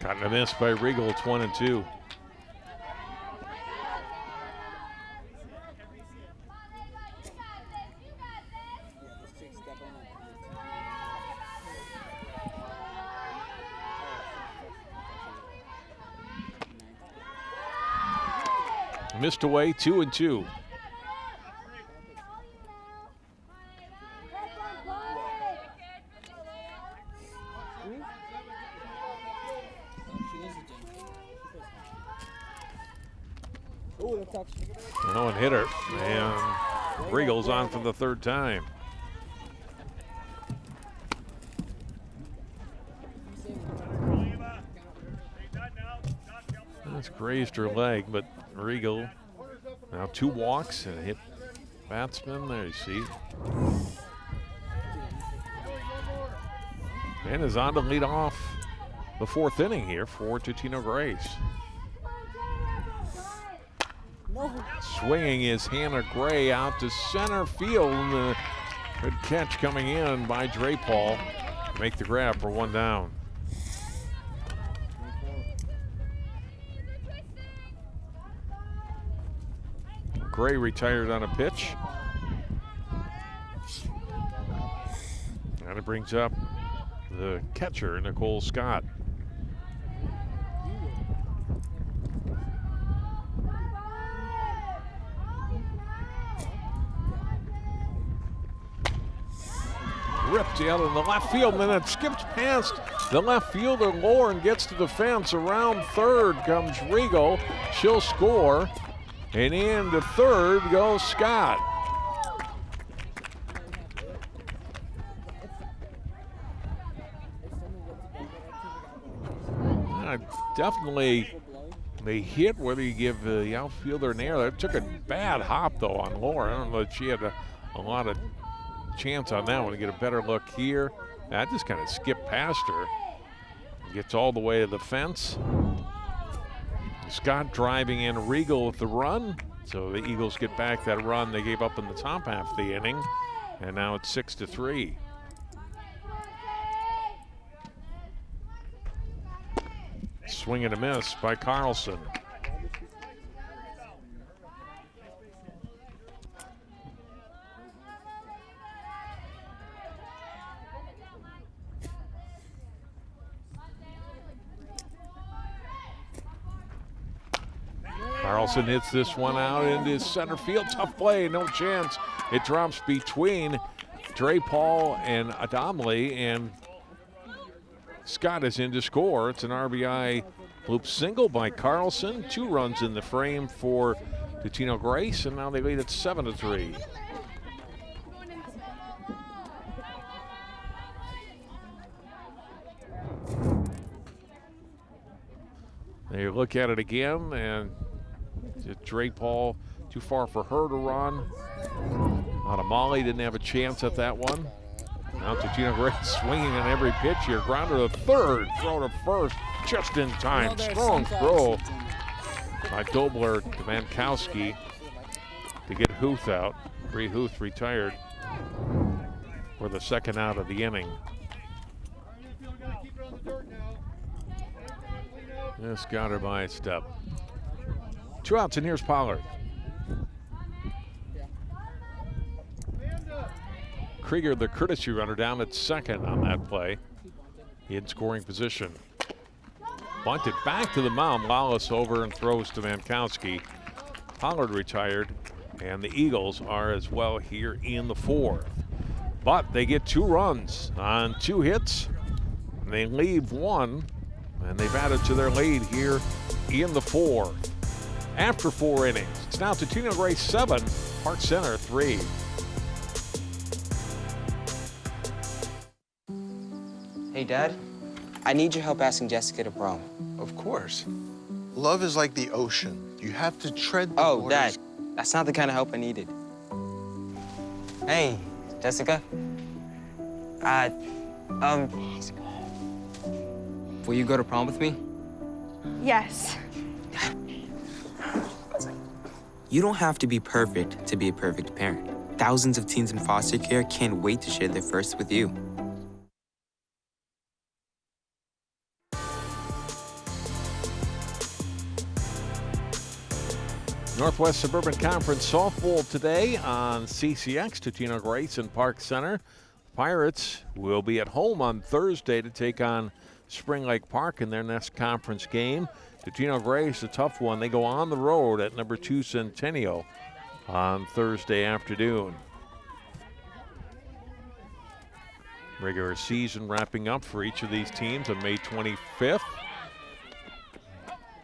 Got a miss by Regal. It's 1-2. Missed away, 2-2. No one hit her, and Regal's on for the 3rd time. That's grazed her leg, but Regal now 2 walks and a hit batsman. There you see. And is on to lead off the 4th inning here for Totino-Grace. Swinging is Hannah Gray out to center field. And the good catch coming in by Dre Paul. Make the grab for one down. Gray retired on a pitch. And it brings up the catcher, Nicole Scott. Ripped out in the left field, and then it skips past the left fielder Lohr and gets to the fence. Around third comes Regal. She'll score. And into third goes Scott. Definitely they hit whether you give the outfielder an air. That took a bad hop, though, on Lohr. I don't know if she had a lot of chance on that one to get a better look here. I just kind of skipped past her. Gets all the way to the fence. Scott driving in Regal with the run. So the Eagles get back that run they gave up in the top half of the inning. And now it's 6-3. Swing and a miss by Carlson. Carlson hits this one out into center field. Tough play, no chance. It drops between Dre Paul and Adamle, and Scott is in to score. It's an RBI loop single by Carlson. 2 runs in the frame for Totino-Grace, and now they lead at 7-3. They look at it again, and Dre Paul too far for her to run. Adamle didn't have a chance at that one. Now Totino-Grace swinging on every pitch here. Grounder to third, throw to first, just in time. Strong throw by Dobler to Mankowski to get Huth out. Bree Huth retired for the second out of the inning. Just got her by a step. 2 outs, and here's Pollard. Krieger, the courtesy runner, down at second on that play. In scoring position. Bunted back to the mound. Lawless over and throws to Mankowski. Pollard retired, and the Eagles are as well here in the 4th. But they get 2 runs on 2 hits. And they leave 1, and they've added to their lead here in the 4th. After 4 innings, it's now Totino-Grace 7, Park Center 3. Hey, Dad, I need your help asking Jessica to prom. Of course. Love is like the ocean. You have to tread the waters. Dad, that's not the kind of help I needed. Hey, Jessica. Will you go to prom with me? Yes. You don't have to be perfect to be a perfect parent. Thousands of teens in foster care can't wait to share their first with you. Northwest Suburban Conference softball today on CCX, Totino-Grace and Park Center. Pirates will be at home on Thursday to take on Spring Lake Park in their next conference game. Totino-Grace, a tough one. They go on the road at number 2 Centennial on Thursday afternoon. Regular season wrapping up for each of these teams on May 25th.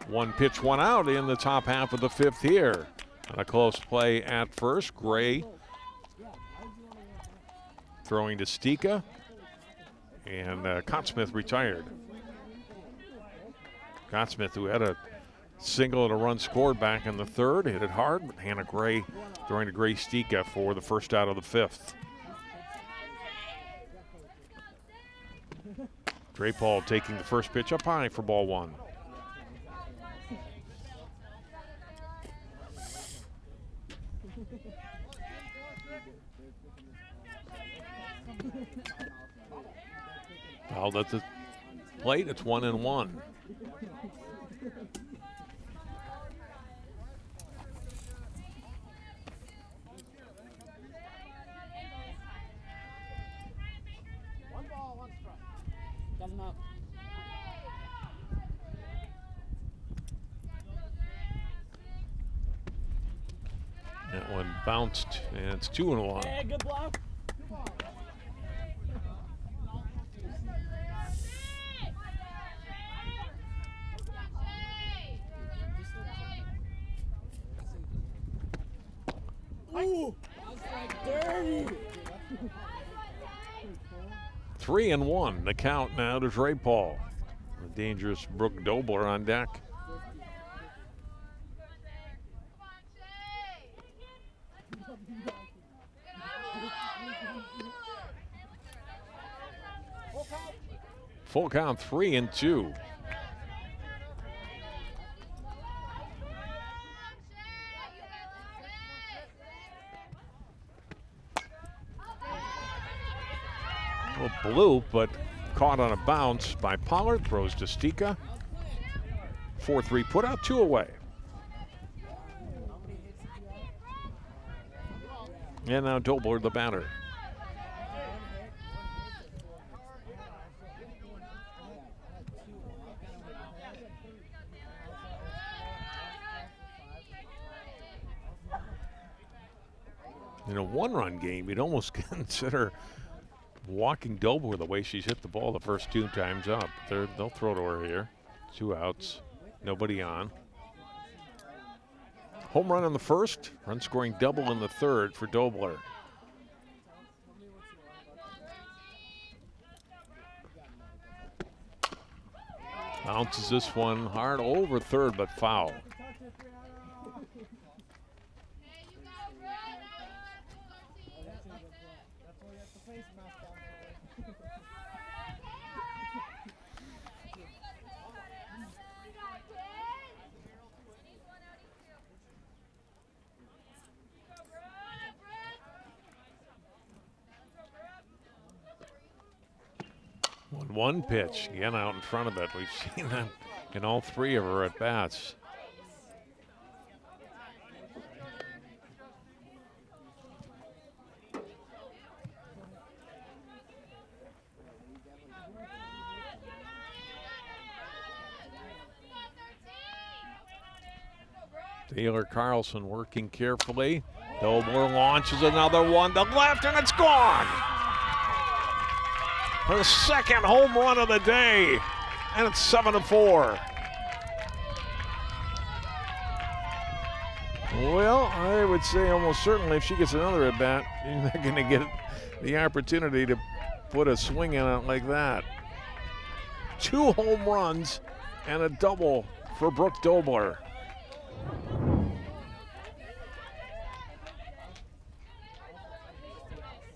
1 pitch, 1 out in the top half of the 5th here. And a close play at first. Gray throwing to Stika. And Cottsmith retired. Cottsmith, who had a single and a run scored back in the 3rd, hit it hard, but Hannah Gray throwing to Grace Stika for the first out of the 5th. Dre Paul taking the first pitch up high for ball 1. Fouled at the plate. It's 1-1. That one bounced, and it's 2-1. Hey, good block. Ooh, that's like dirty. 3-1. The count now to Trey Paul. The dangerous Brook Dobler on deck. Full count, 3-2. Well, blue, but caught on a bounce by Pollard. Throws to Stika. 4-3 put out, 2 away. And now Dobler, the batter. In a one-run game, you'd almost consider walking Dobler the way she's hit the ball the first 2 times up. They'll throw to her here. 2 outs, nobody on. Home run in the first, run scoring double in the third for Dobler. Bounces this one hard over third, but foul. One pitch, again out in front of it. We've seen that in all 3 of her at bats. Taylor Carlson working carefully. Dobler launches another one to left, and it's gone. Her second home run of the day, and it's 7-4. Well, I would say almost certainly if she gets another at bat, you're not going to get the opportunity to put a swing in it like that. 2 home runs and a double for Brook Dobler.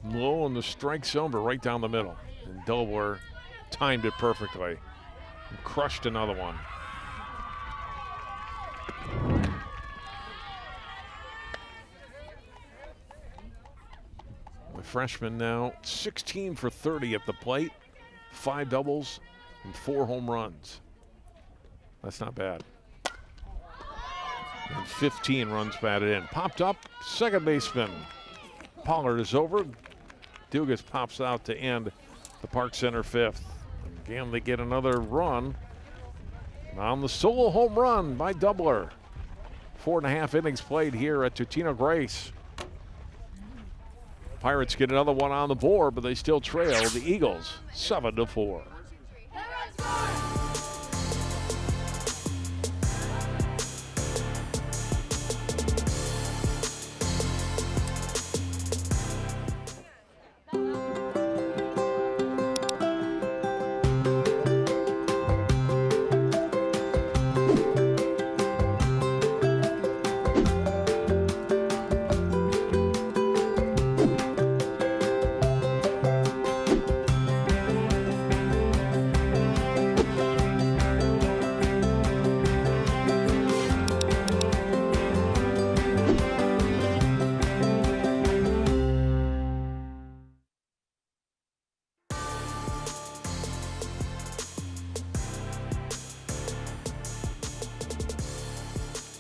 Low in the strike zone, but right down the middle. And Dobler timed it perfectly and crushed another one. The freshman now 16 for 30 at the plate, 5 doubles and 4 home runs. That's not bad. And 15 runs batted in. Popped up, second baseman Pollard is over. Dugas pops out to end the Park Center 5th. Again, they get another run on the solo home run by Dobler. 4.5 innings played here at Totino-Grace. Pirates get another one on the board, but they still trail the Eagles 7-4.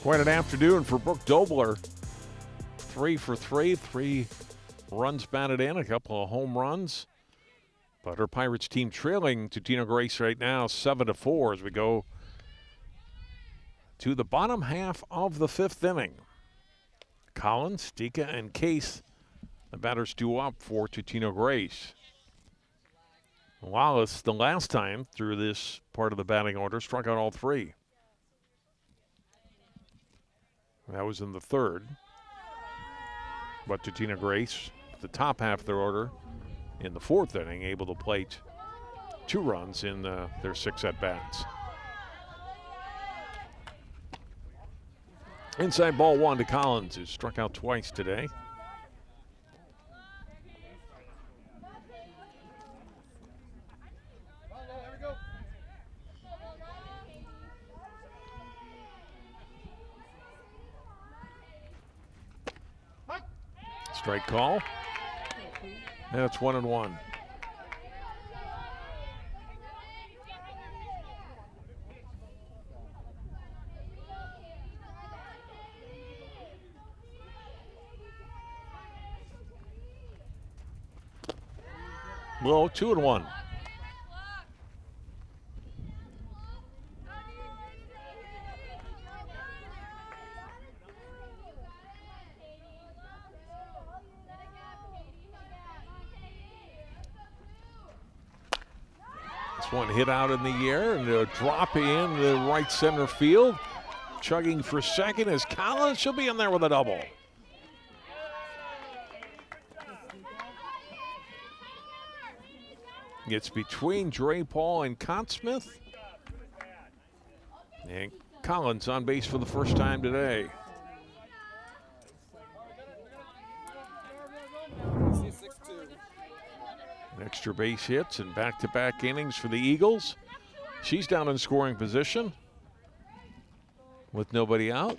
Quite an afternoon for Brook Dobler. 3 for 3, 3 runs batted in, a couple of home runs. But her Pirates team trailing Totino-Grace right now 7-4 as we go to the bottom half of the 5th inning. Collins, Stika, and Case, the batters due up for Totino-Grace. Wallace, the last time through this part of the batting order, struck out all 3. That was in the 3rd. But Totino-Grace, the top half of their order, in the 4th inning, able to plate 2 runs in their 6 at-bats. Inside ball 1 to Collins, who struck out twice today. Strike call. And it's 1-1. Well, 2-1. One hit out in the air and a drop in the right center field. Chugging for second is Collins. She'll be in there with a double. It's between Dre Paul and Connsmith. And Collins on base for the first time today. Extra base hits and back-to-back innings for the Eagles. She's down in scoring position with nobody out.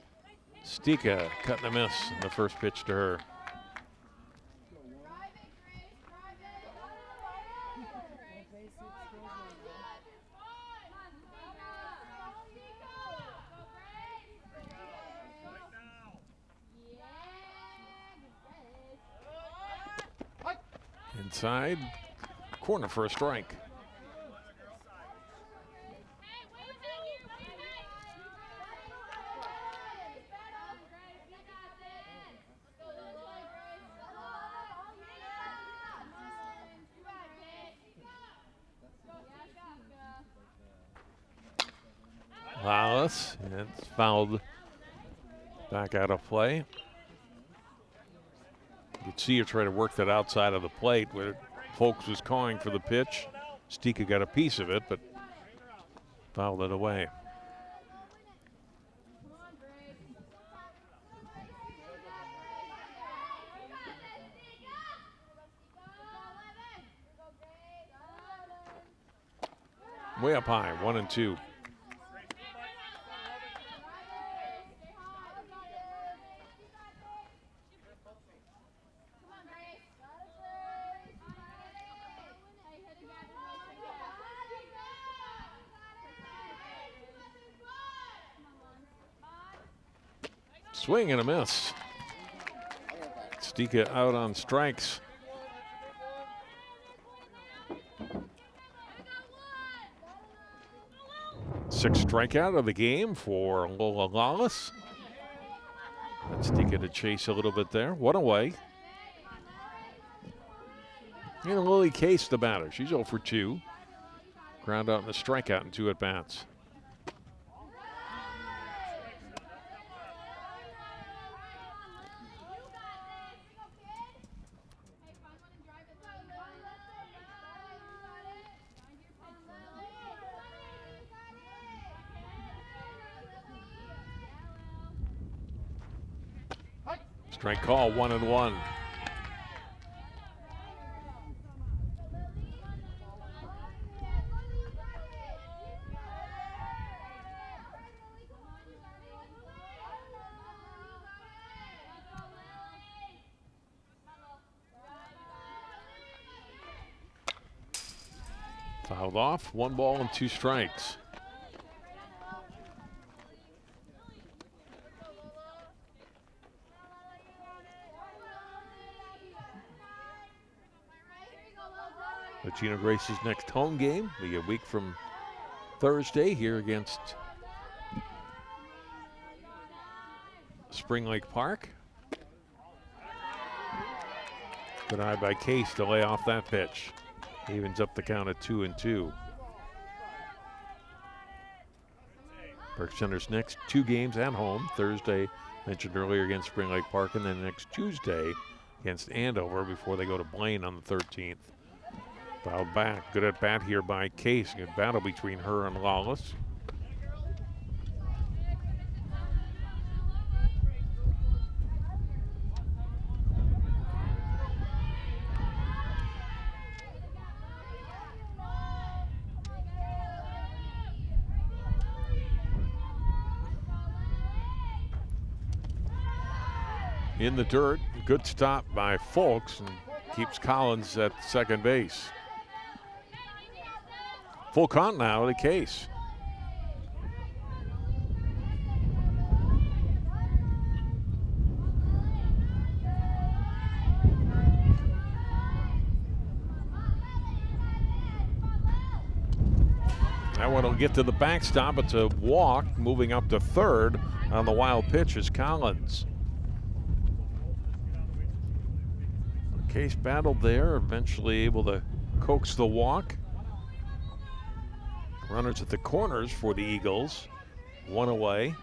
Stika cutting a miss in the first pitch to her. Inside. Corner for a strike. Wallace, and it's fouled back out of play. You could see her try to work that outside of the plate where Folks was calling for the pitch. Stika got a piece of it, but fouled it away. Way up high, 1-2. Swing and a miss. Stika out on strikes. Sixth strikeout of the game for Lola Lawless. And Stika to chase a little bit there. One away. And Lily Case, the batter. She's 0 for 2. Ground out and a strikeout in 2 at-bats. Strike call, 1-1. Fouled off, 1 ball and 2 strikes. Totino-Grace's next home game will be a week from Thursday here against Spring Lake Park. Good eye by Case to lay off that pitch. Evens up the count at 2-2. Park Center's next 2 games at home. Thursday, mentioned earlier, against Spring Lake Park, and then next Tuesday against Andover before they go to Blaine on the 13th. Fouled back. Good at bat here by Case. Good battle between her and Lawless. In the dirt, good stop by Folks and keeps Collins at second base. Full count now to Case. That one will get to the backstop. It's a walk. Moving up to third on the wild pitch is Collins. Case battled there, eventually able to coax the walk. Runners at the corners for the Eagles. One away.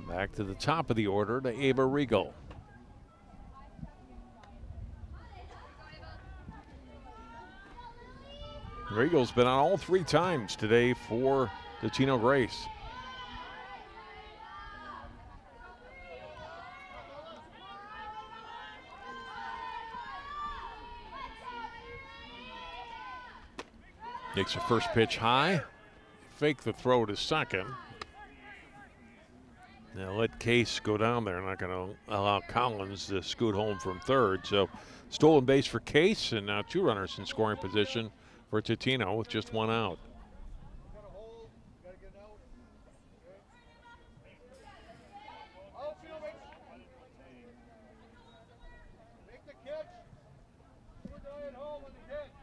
Back to the top of the order to Ava Regal. Regal's been on all 3 times today for Totino-Grace. Takes her first pitch high. Fake the throw to second. Now let Case go down there. Not going to allow Collins to scoot home from third. So stolen base for Case, and now 2 runners in scoring position for Totino with just 1 out.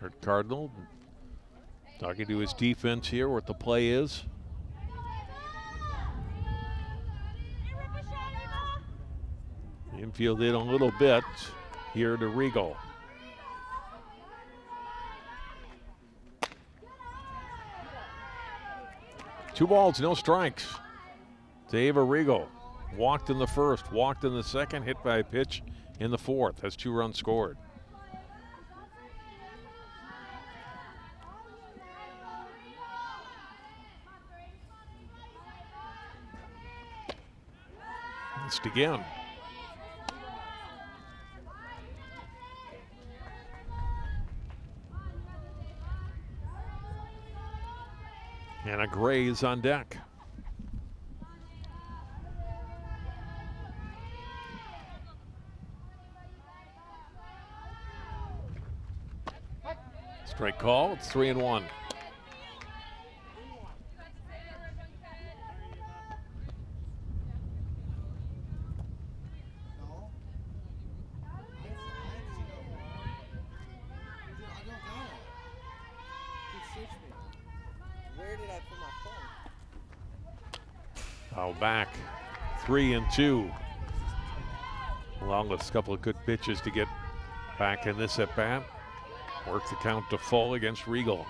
Kurt Cardinal talking to his defense here, what the play is. Infield in a little bit here to Regal. Two balls, no strikes. To Ava Regal. Walked in the first, walked in the second, hit by a pitch in the fourth. Has 2 runs scored. Missed again. Anna Gray is on deck. Strike call, it's 3-1. Back 3-2. Lawless, couple of good pitches to get back in this at bat. Work the count to full against Regal.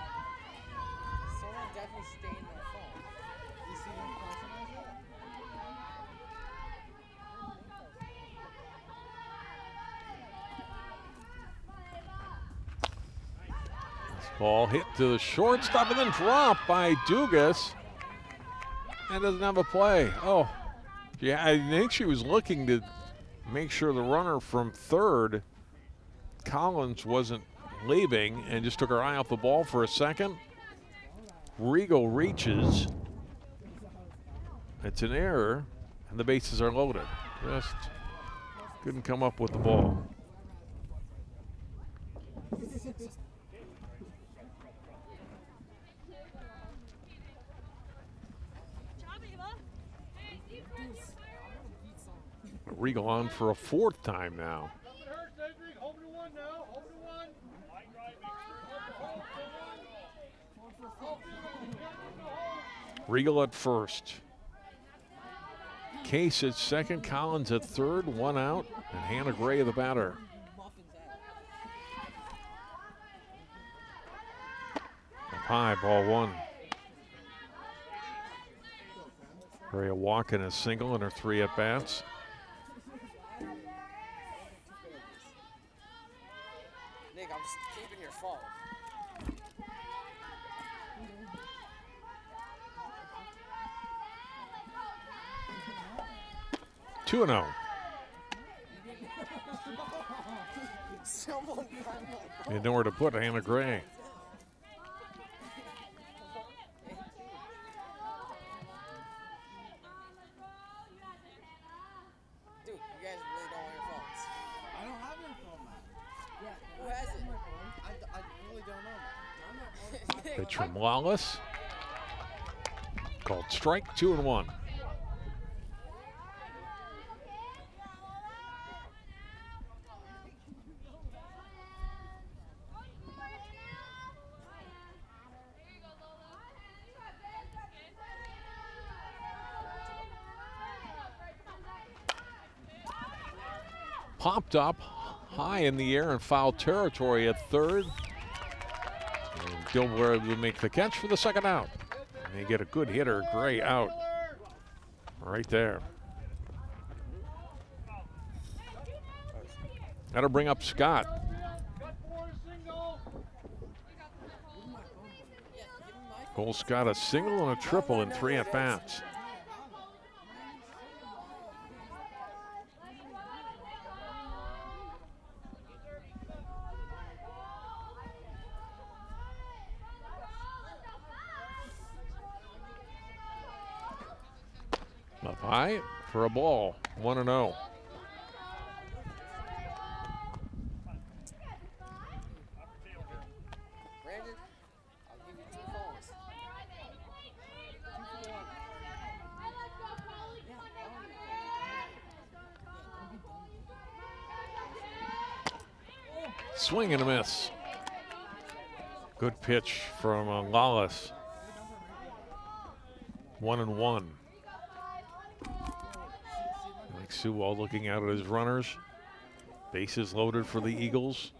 This ball hit to the shortstop and then dropped by Dugas. And doesn't have a play. Oh, yeah, I think she was looking to make sure the runner from third, Collins, wasn't leaving and just took her eye off the ball for a second. Regal reaches. It's an error, and the bases are loaded. Just couldn't come up with the ball. Regal on for a 4th time now. Regal at first. Case at second, Collins at third, one out, and Hannah Gray the batter. Up high, ball one. Gray a walk and a single in her 3 at-bats. Nick, I'm just keeping your phone. 2-0. And nowhere to put Hannah Gray. Dude, you guys really don't want your phones. I don't have your phone, man. Yeah. Who has it? I really don't know, man. Pitch from Lawless. Called strike, 2-1. Popped up high in the air in foul territory at third. And Dobler will make the catch for the second out. And they get a good hitter, Gray, out. Right there. That'll bring up Scott. Cole Scott a single and a triple in 3 at-bats. Up high for a ball, 1-0. Brandon, I'll give you 2 phones. Swing and a miss. Good pitch from Lawless. 1-1. Mike Sewell looking out at his runners. Bases loaded for the Eagles.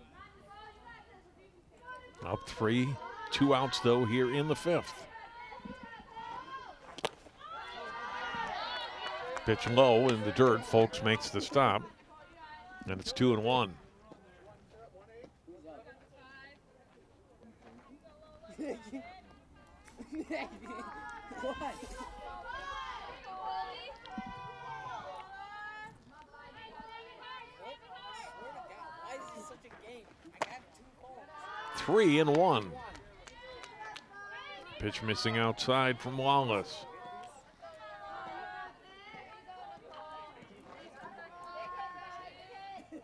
Up 3, 2 outs though here in the 5th. Pitch low in the dirt. Folks makes the stop. And it's 2-1. What? Why is this such a game? I got 2 phones. 3-1. Pitch missing outside from Wallace. I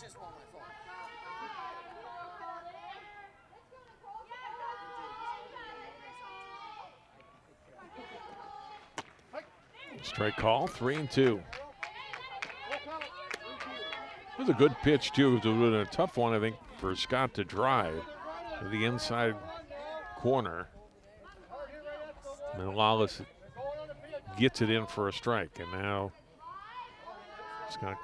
just want my phone. Strike call, 3-2. It was a good pitch, too. It was a tough one, I think, for Scott to drive to the inside corner. And Lawless gets it in for a strike. And now Scott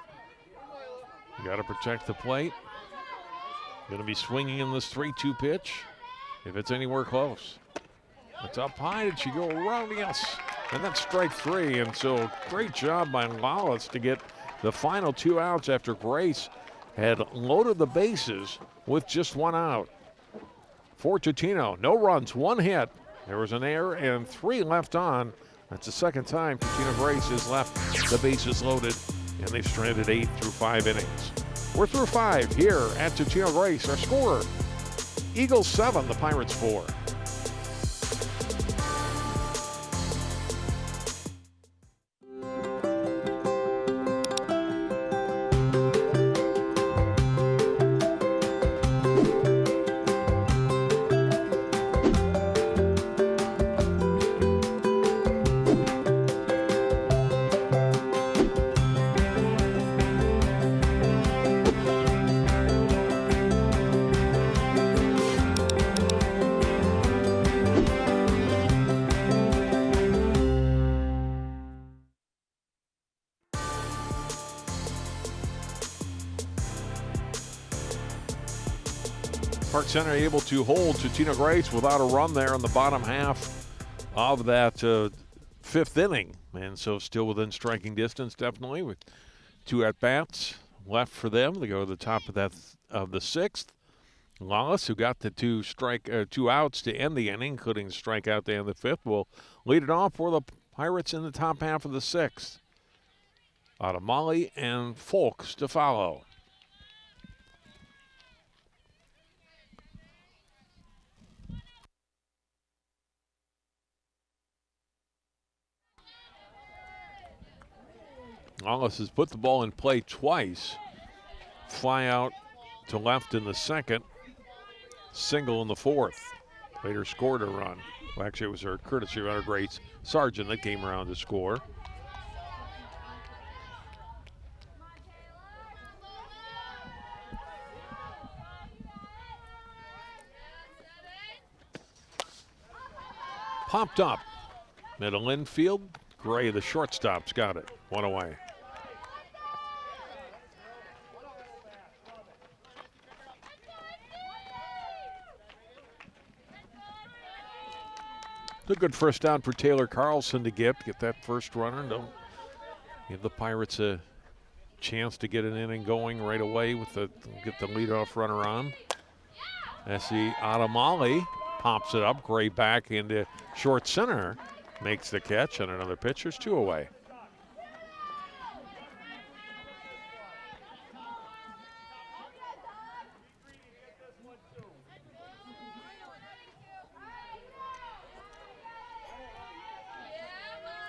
got to protect the plate. Going to be swinging in this 3-2 pitch if it's anywhere close. It's up high. Did she go around? Yes. And that's strike 3. And so great job by Lawless to get the final 2 outs after Grace had loaded the bases with just 1 out. For Totino, no runs, 1 hit. There was an error and 3 left on. That's the second time Totino-Grace has left the bases loaded, and they've stranded 8 through 5 innings. We're through 5 here at Totino-Grace. Our score, Eagles 7, the Pirates 4. Park Center able to hold Totino-Grace without a run there in the bottom half of that fifth inning. And so still within striking distance, definitely, with 2 at-bats left for them. They go to the top of the sixth. Lawless, who got the 2 outs to end the inning, including the strikeout to end the fifth, will lead it off for the Pirates in the top half of the sixth. Adamali and Folks to follow. Lawless has put the ball in play twice. Fly out to left in the second. Single in the fourth. Later scored a run. Well, actually, it was her courtesy runner, Grace Sargent, that came around to score. Popped up. Middle infield. Gray, the shortstop's got it. 1 away. A good first down for Taylor Carlson to get that first runner. Don't give the Pirates a chance to get an inning going right away get the leadoff runner on. Essie Adamali pops it up. Gray back into short center. Makes the catch, and another pitcher's 2 away.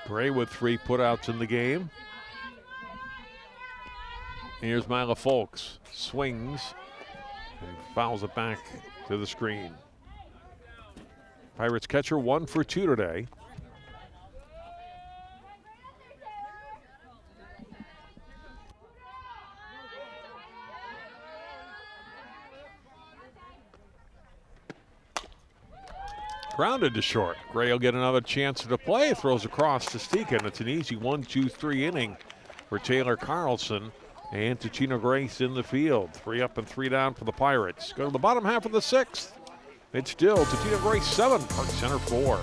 Gray with 3 putouts in the game. Here's Mila Folks. Swings and fouls it back to the screen. Pirates catcher 1 for 2 today. Grounded to short. Gray will get another chance to play. Throws across to Steeken. It's an easy 1-2-3 inning for Taylor Carlson and Totino-Grace in the field. 3 up and 3 down for the Pirates. Go to the bottom half of the sixth. It's still Totino-Grace 7, Park Center 4.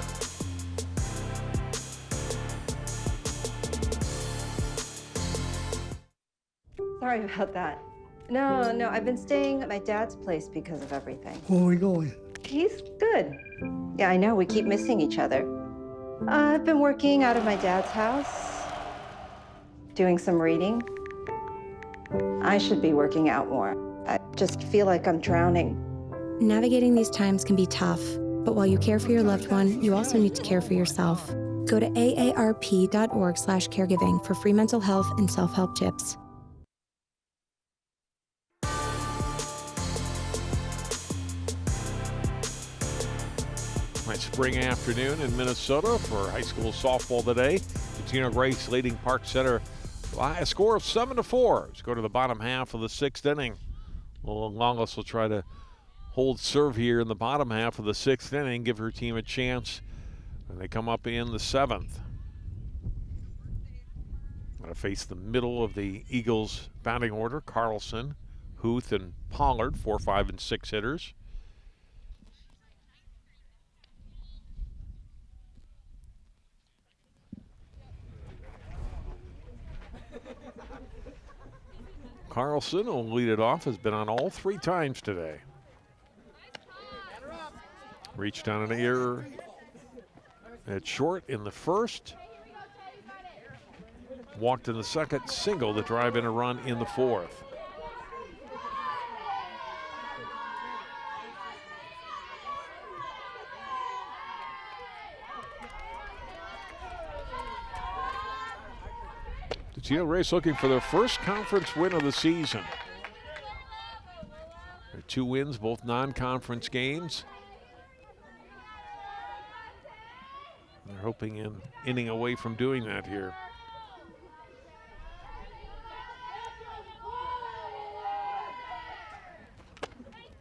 Sorry about that. No, I've been staying at my dad's place because of everything. Where are we going? He's good. Yeah, I know, we keep missing each other. I've been working out of my dad's house, doing some reading. I should be working out more. I just feel like I'm drowning. Navigating these times can be tough, but while you care for your loved one, you also need to care for yourself. Go to aarp.org/caregiving for free mental health and self-help tips. Spring afternoon in Minnesota for high school softball today. Totino-Grace leading Park Center by a score of 7-4. Let's go to the bottom half of the sixth inning. Longos will try to hold serve here in the bottom half of the sixth inning, give her team a chance when they come up in the seventh. Going to face the middle of the Eagles batting order. Carlson, Huth, and Pollard, 4, 5, and 6 hitters. Carlson will lead it off, has been on all 3 times today. Reached on an error at short in the first. Walked in the second, single to drive in a run in the fourth. Totino-Grace looking for their first conference win of the season. Their 2 wins, both non-conference games. They're hoping an inning away from doing that here.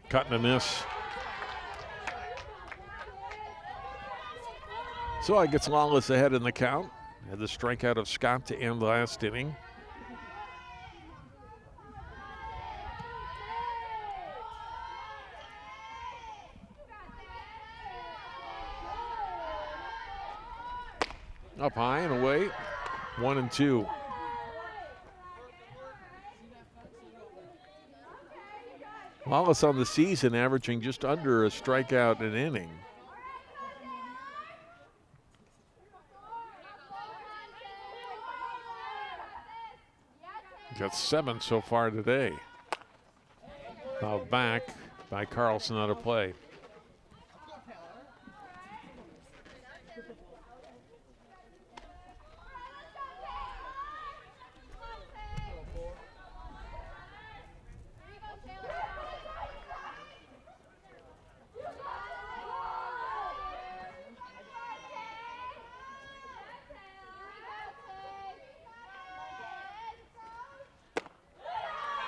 Cut and a miss. So I gets Lawless ahead in the count. Had the strikeout of Scott to end last inning. Up high and away. 1-2. Wallace on the season averaging just under a strikeout an inning. Got 7 so far today. Now back by Carlson on a play.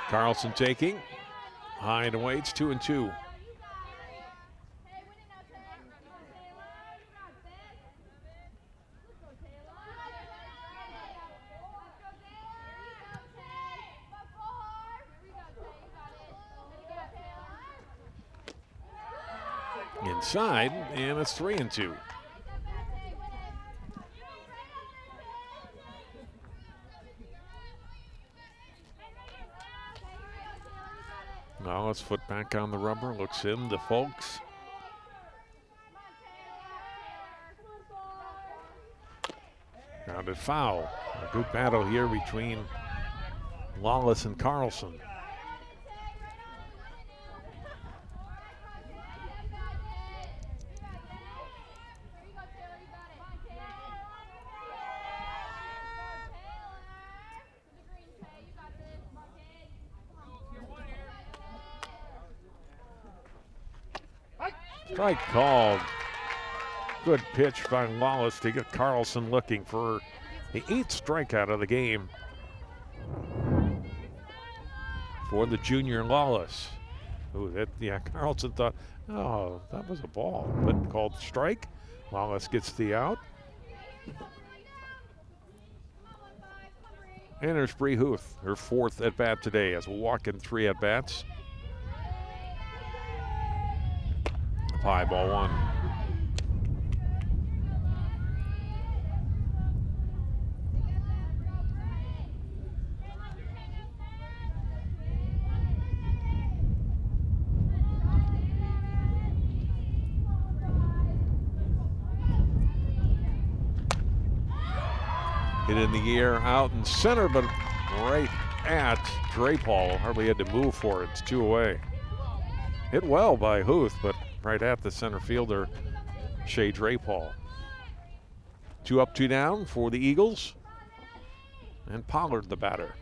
Carlson taking. High and away, it's 2-2. Inside, and it's 3-2. Now let's foot back on the rubber, looks in to Folks. Grounded foul. A good battle here between Lawless and Carlson. Strike called. Good pitch by Lawless to get Carlson looking for the 8th strikeout of the game for the junior Lawless. Ooh, Carlson thought, oh, that was a ball, but called strike. Lawless gets the out. And there's Bree Huth, her 4th at bat today as a walk in 3 at bats. High, ball 1. Hit in the air, out in center, but right at Drapal. Hardly had to move for it. It's 2 away. Hit well by Huth, but right at the center fielder, Shea Drapal. 2 up, 2 down for the Eagles. And Pollard the batter.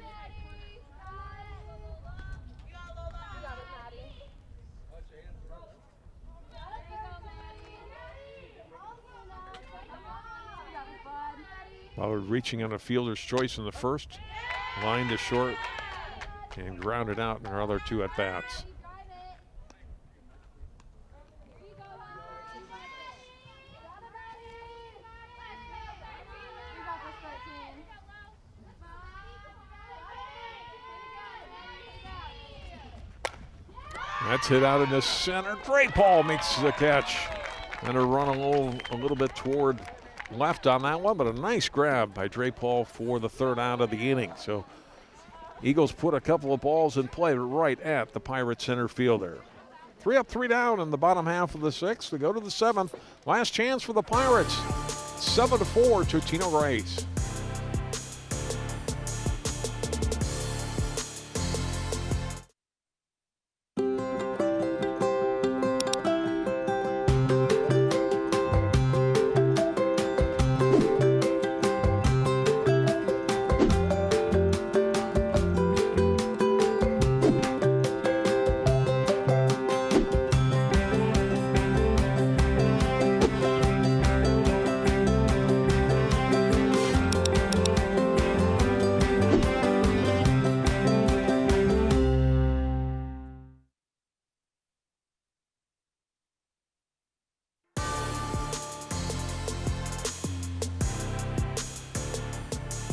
Pollard reaching on a fielder's choice in the first. Line to short and grounded out in our other 2 at bats. That's hit out in the center. Drapal makes the catch. And a run a little bit toward left on that one, but a nice grab by Drapal for the 3rd out of the inning. So Eagles put a couple of balls in play right at the Pirates center fielder. 3 up, 3 down in the bottom half of the 6th. We go to the 7th. Last chance for the Pirates. 7-4 to Totino-Grace.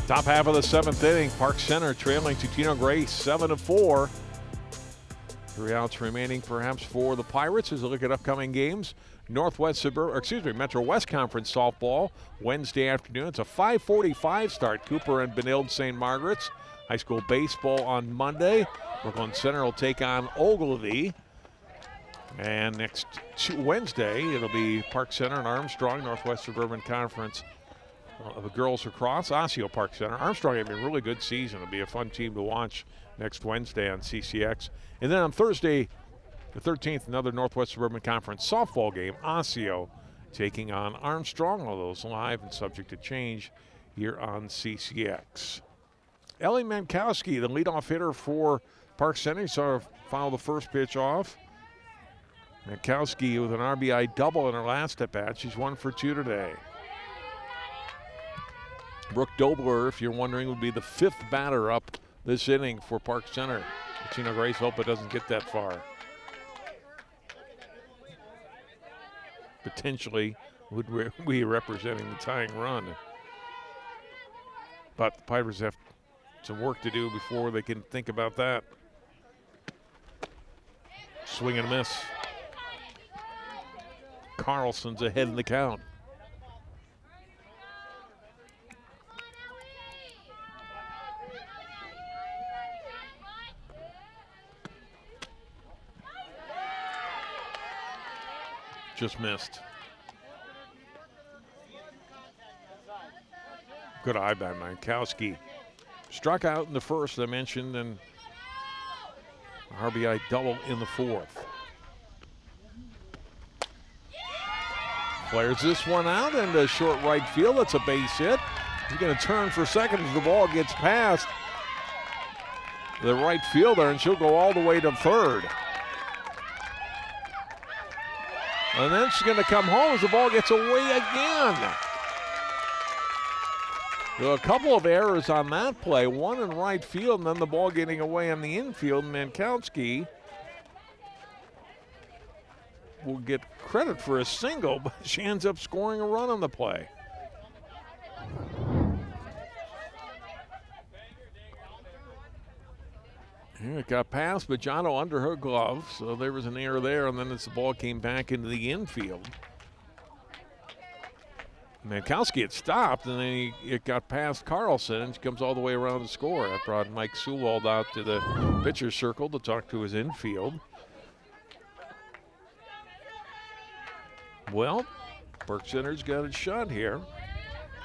Top half of the 7th inning, Park Center trailing Totino-Grace 7-4. 3 outs remaining perhaps for the Pirates as they look at upcoming games. Metro West Conference softball Wednesday afternoon. It's a 5:45 start. Cooper and Benilde St. Margaret's. High school baseball on Monday. Brooklyn Center will take on Ogilvie. And next Wednesday, it'll be Park Center and Armstrong, Northwest Suburban Conference. The girls across, Osseo Park Center. Armstrong having a really good season. It'll be a fun team to watch next Wednesday on CCX. And then on Thursday, the 13th, another Northwest Suburban Conference softball game. Osseo taking on Armstrong, all those live and subject to change here on CCX. Ellie Mankowski, the leadoff hitter for Park Center. He saw her foul the first pitch off. Mankowski with an RBI double in her last at-bat. She's 1 for 2 today. Brook Dobler, if you're wondering, would be the 5th batter up this inning for Park Center. Totino-Grace hope it doesn't get that far. Potentially would be representing the tying run. But the Pirates have some work to do before they can think about that. Swing and a miss. Carlson's ahead in the count. Just missed. Good eye by Mankowski. Struck out in the first, I mentioned, and RBI double in the 4th. Flares this one out into short right field. That's a base hit. He's going to turn for second as the ball gets past the right fielder, and she'll go all the way to third. And then she's going to come home as the ball gets away again. There were a couple of errors on that play, one in right field and then the ball getting away on the infield. Mankowski will get credit for a single, but she ends up scoring a run on the play. Here it got past Bajano under her glove, so there was an error there, and then as the ball came back into the infield, Mankowski had stopped, and then it got past Carlson, and she comes all the way around to score. That brought Mike Sewald out to the pitcher's circle to talk to his infield. Well, Park Center's got a shot here.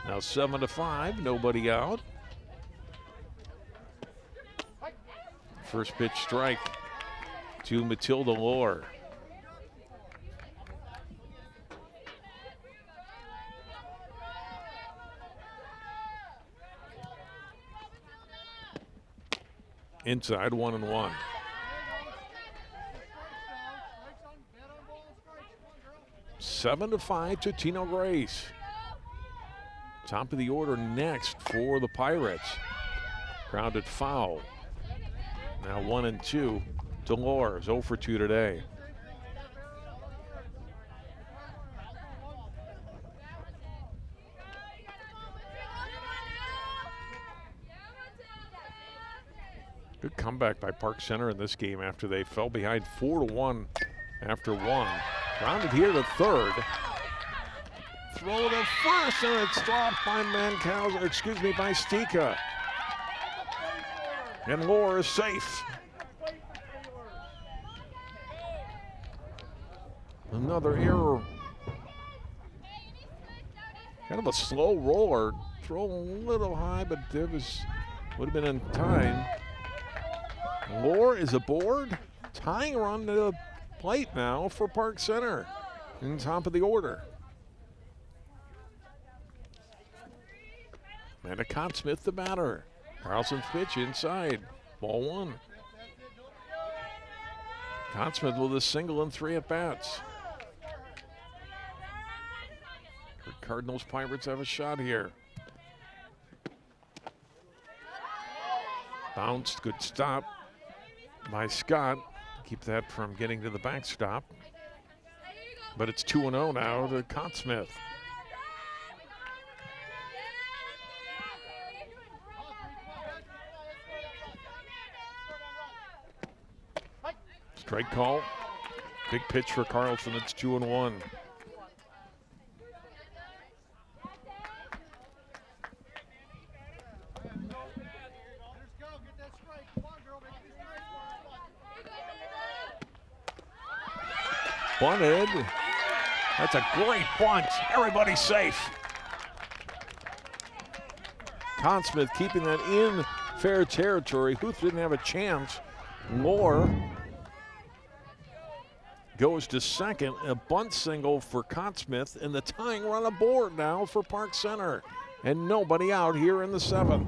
Now 7-5, nobody out. First pitch strike to Matilda Lohr. Inside, 1-1. Seven to 5 to Totino-Grace. Top of the order next for the Pirates. Grounded foul. Now 1-2 to Lohr. 0 for 2 today. Good comeback by Park Center in this game after they fell behind 4-1 after 1. Grounded here to third. Throw to first, and it's dropped by by Stika. And Lohr is safe. Another error. Kind of a slow roller. Throw a little high, but it would have been in time. Lohr is aboard. Tying run to the plate now for Park Center. In top of the order. Amanda Conn-Smith, the batter. Carlson's pitch inside. Ball 1. Conn-Smith with a single and 3 at-bats. The Cardinals Pirates have a shot here. Bounced, good stop by Scott. Keep that from getting to the backstop. But it's 2-0 now to Conn-Smith. Strike call. Big pitch for Carlson. It's 2-1. Bunted. That's a great bunt. Everybody's safe. Consmith keeping that in fair territory. Huth didn't have a chance. Lohr goes to second. A bunt single for Consmith, and the tying run aboard now for Park Center. And nobody out here in the seventh.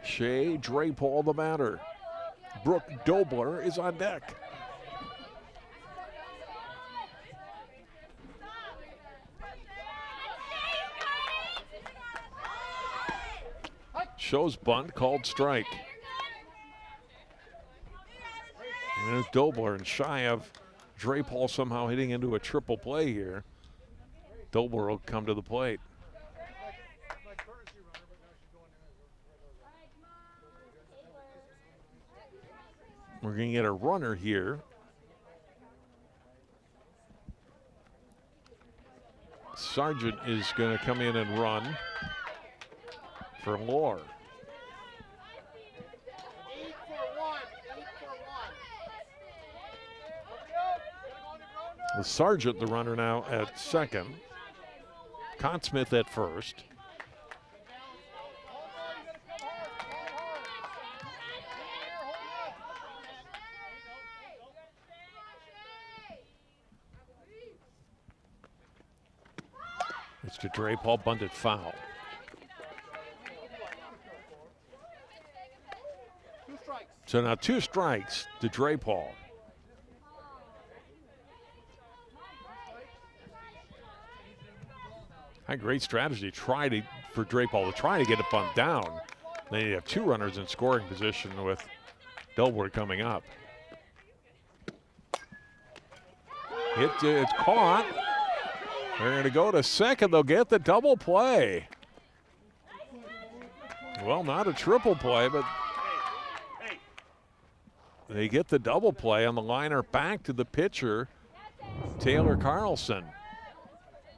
Shea Drapal the batter. Brook Dobler is on deck. Shows bunt, called strike. And there's Dobler, and shy of Drapal somehow hitting into a triple play here. Dobler will come to the plate. We're going to get a runner here. Sargent is going to come in and run for Lohr. With Sargent, the runner now at second. Consmith at first. It's to Drapal, bunted foul. So now 2 strikes to Drapal. A great strategy for Drapal to try to get a bunt down. Then you have 2 runners in scoring position with Dobler coming up. It's caught. They're going to go to second. They'll get the double play. Well, not a triple play, but they get the double play on the liner back to the pitcher, Taylor Carlson.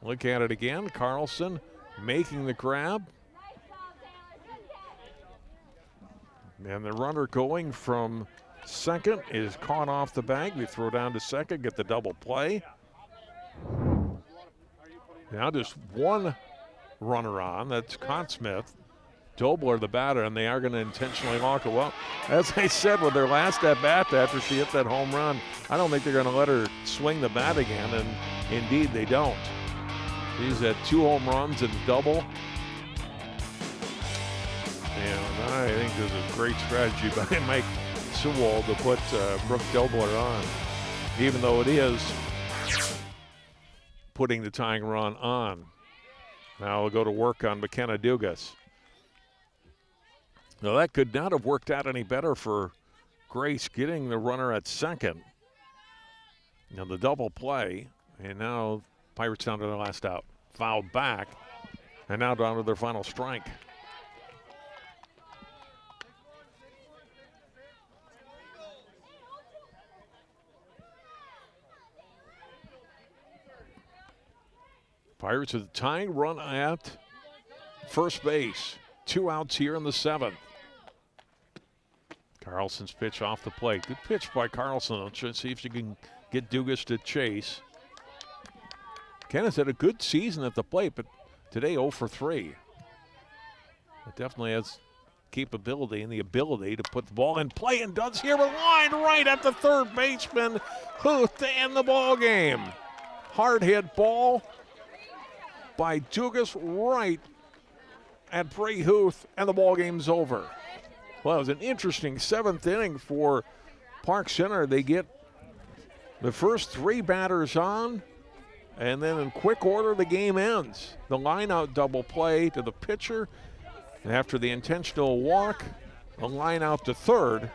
Look at it again. Carlson making the grab. And the runner going from second is caught off the bag. They throw down to second, get the double play. Now just 1 runner on. That's Consmith. Dobler, the batter, and they are going to intentionally walk it. Well, as I said with their last at-bat after she hit that home run, I don't think they're going to let her swing the bat again, and indeed they don't. She's had 2 home runs and a double. And I think this is a great strategy by Mike Sewald to put Brook Dobler on, even though it is putting the tying run on. Now we'll go to work on McKenna Dugas. Now that could not have worked out any better for Grace getting the runner at second. Now the double play, and now Pirates down to their last out. Fouled back, and now down to their final strike. Pirates with a tying run at first base. 2 outs here in the 7th. Carlson's pitch off the plate. Good pitch by Carlson. Let's see if she can get Dugas to chase. Kenneth had a good season at the plate, but today 0 for 3. It definitely has capability and the ability to put the ball in play, and does here with line right at the third baseman. Huth to end the ball game. Hard hit ball by Dugas right at Bray Huth, and the ball game's over. Well, it was an interesting 7th inning for Park Center. They get the first 3 batters on, and then in quick order, the game ends. The line-out double play to the pitcher, and after the intentional walk, a line-out to third,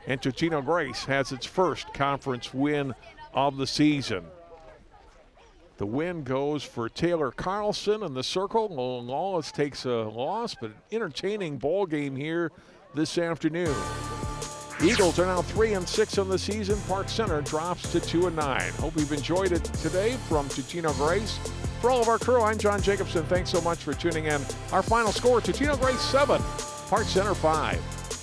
and Totino-Grace has its first conference win of the season. The win goes for Taylor Carlson in the circle. Lawless takes a loss, but entertaining ball game here this afternoon. Eagles are now 3-6 on the season. Park Center drops to 2-9. Hope you've enjoyed it today from Totino-Grace. For all of our crew, I'm John Jacobson. Thanks so much for tuning in. Our final score, Totino-Grace 7, Park Center 5.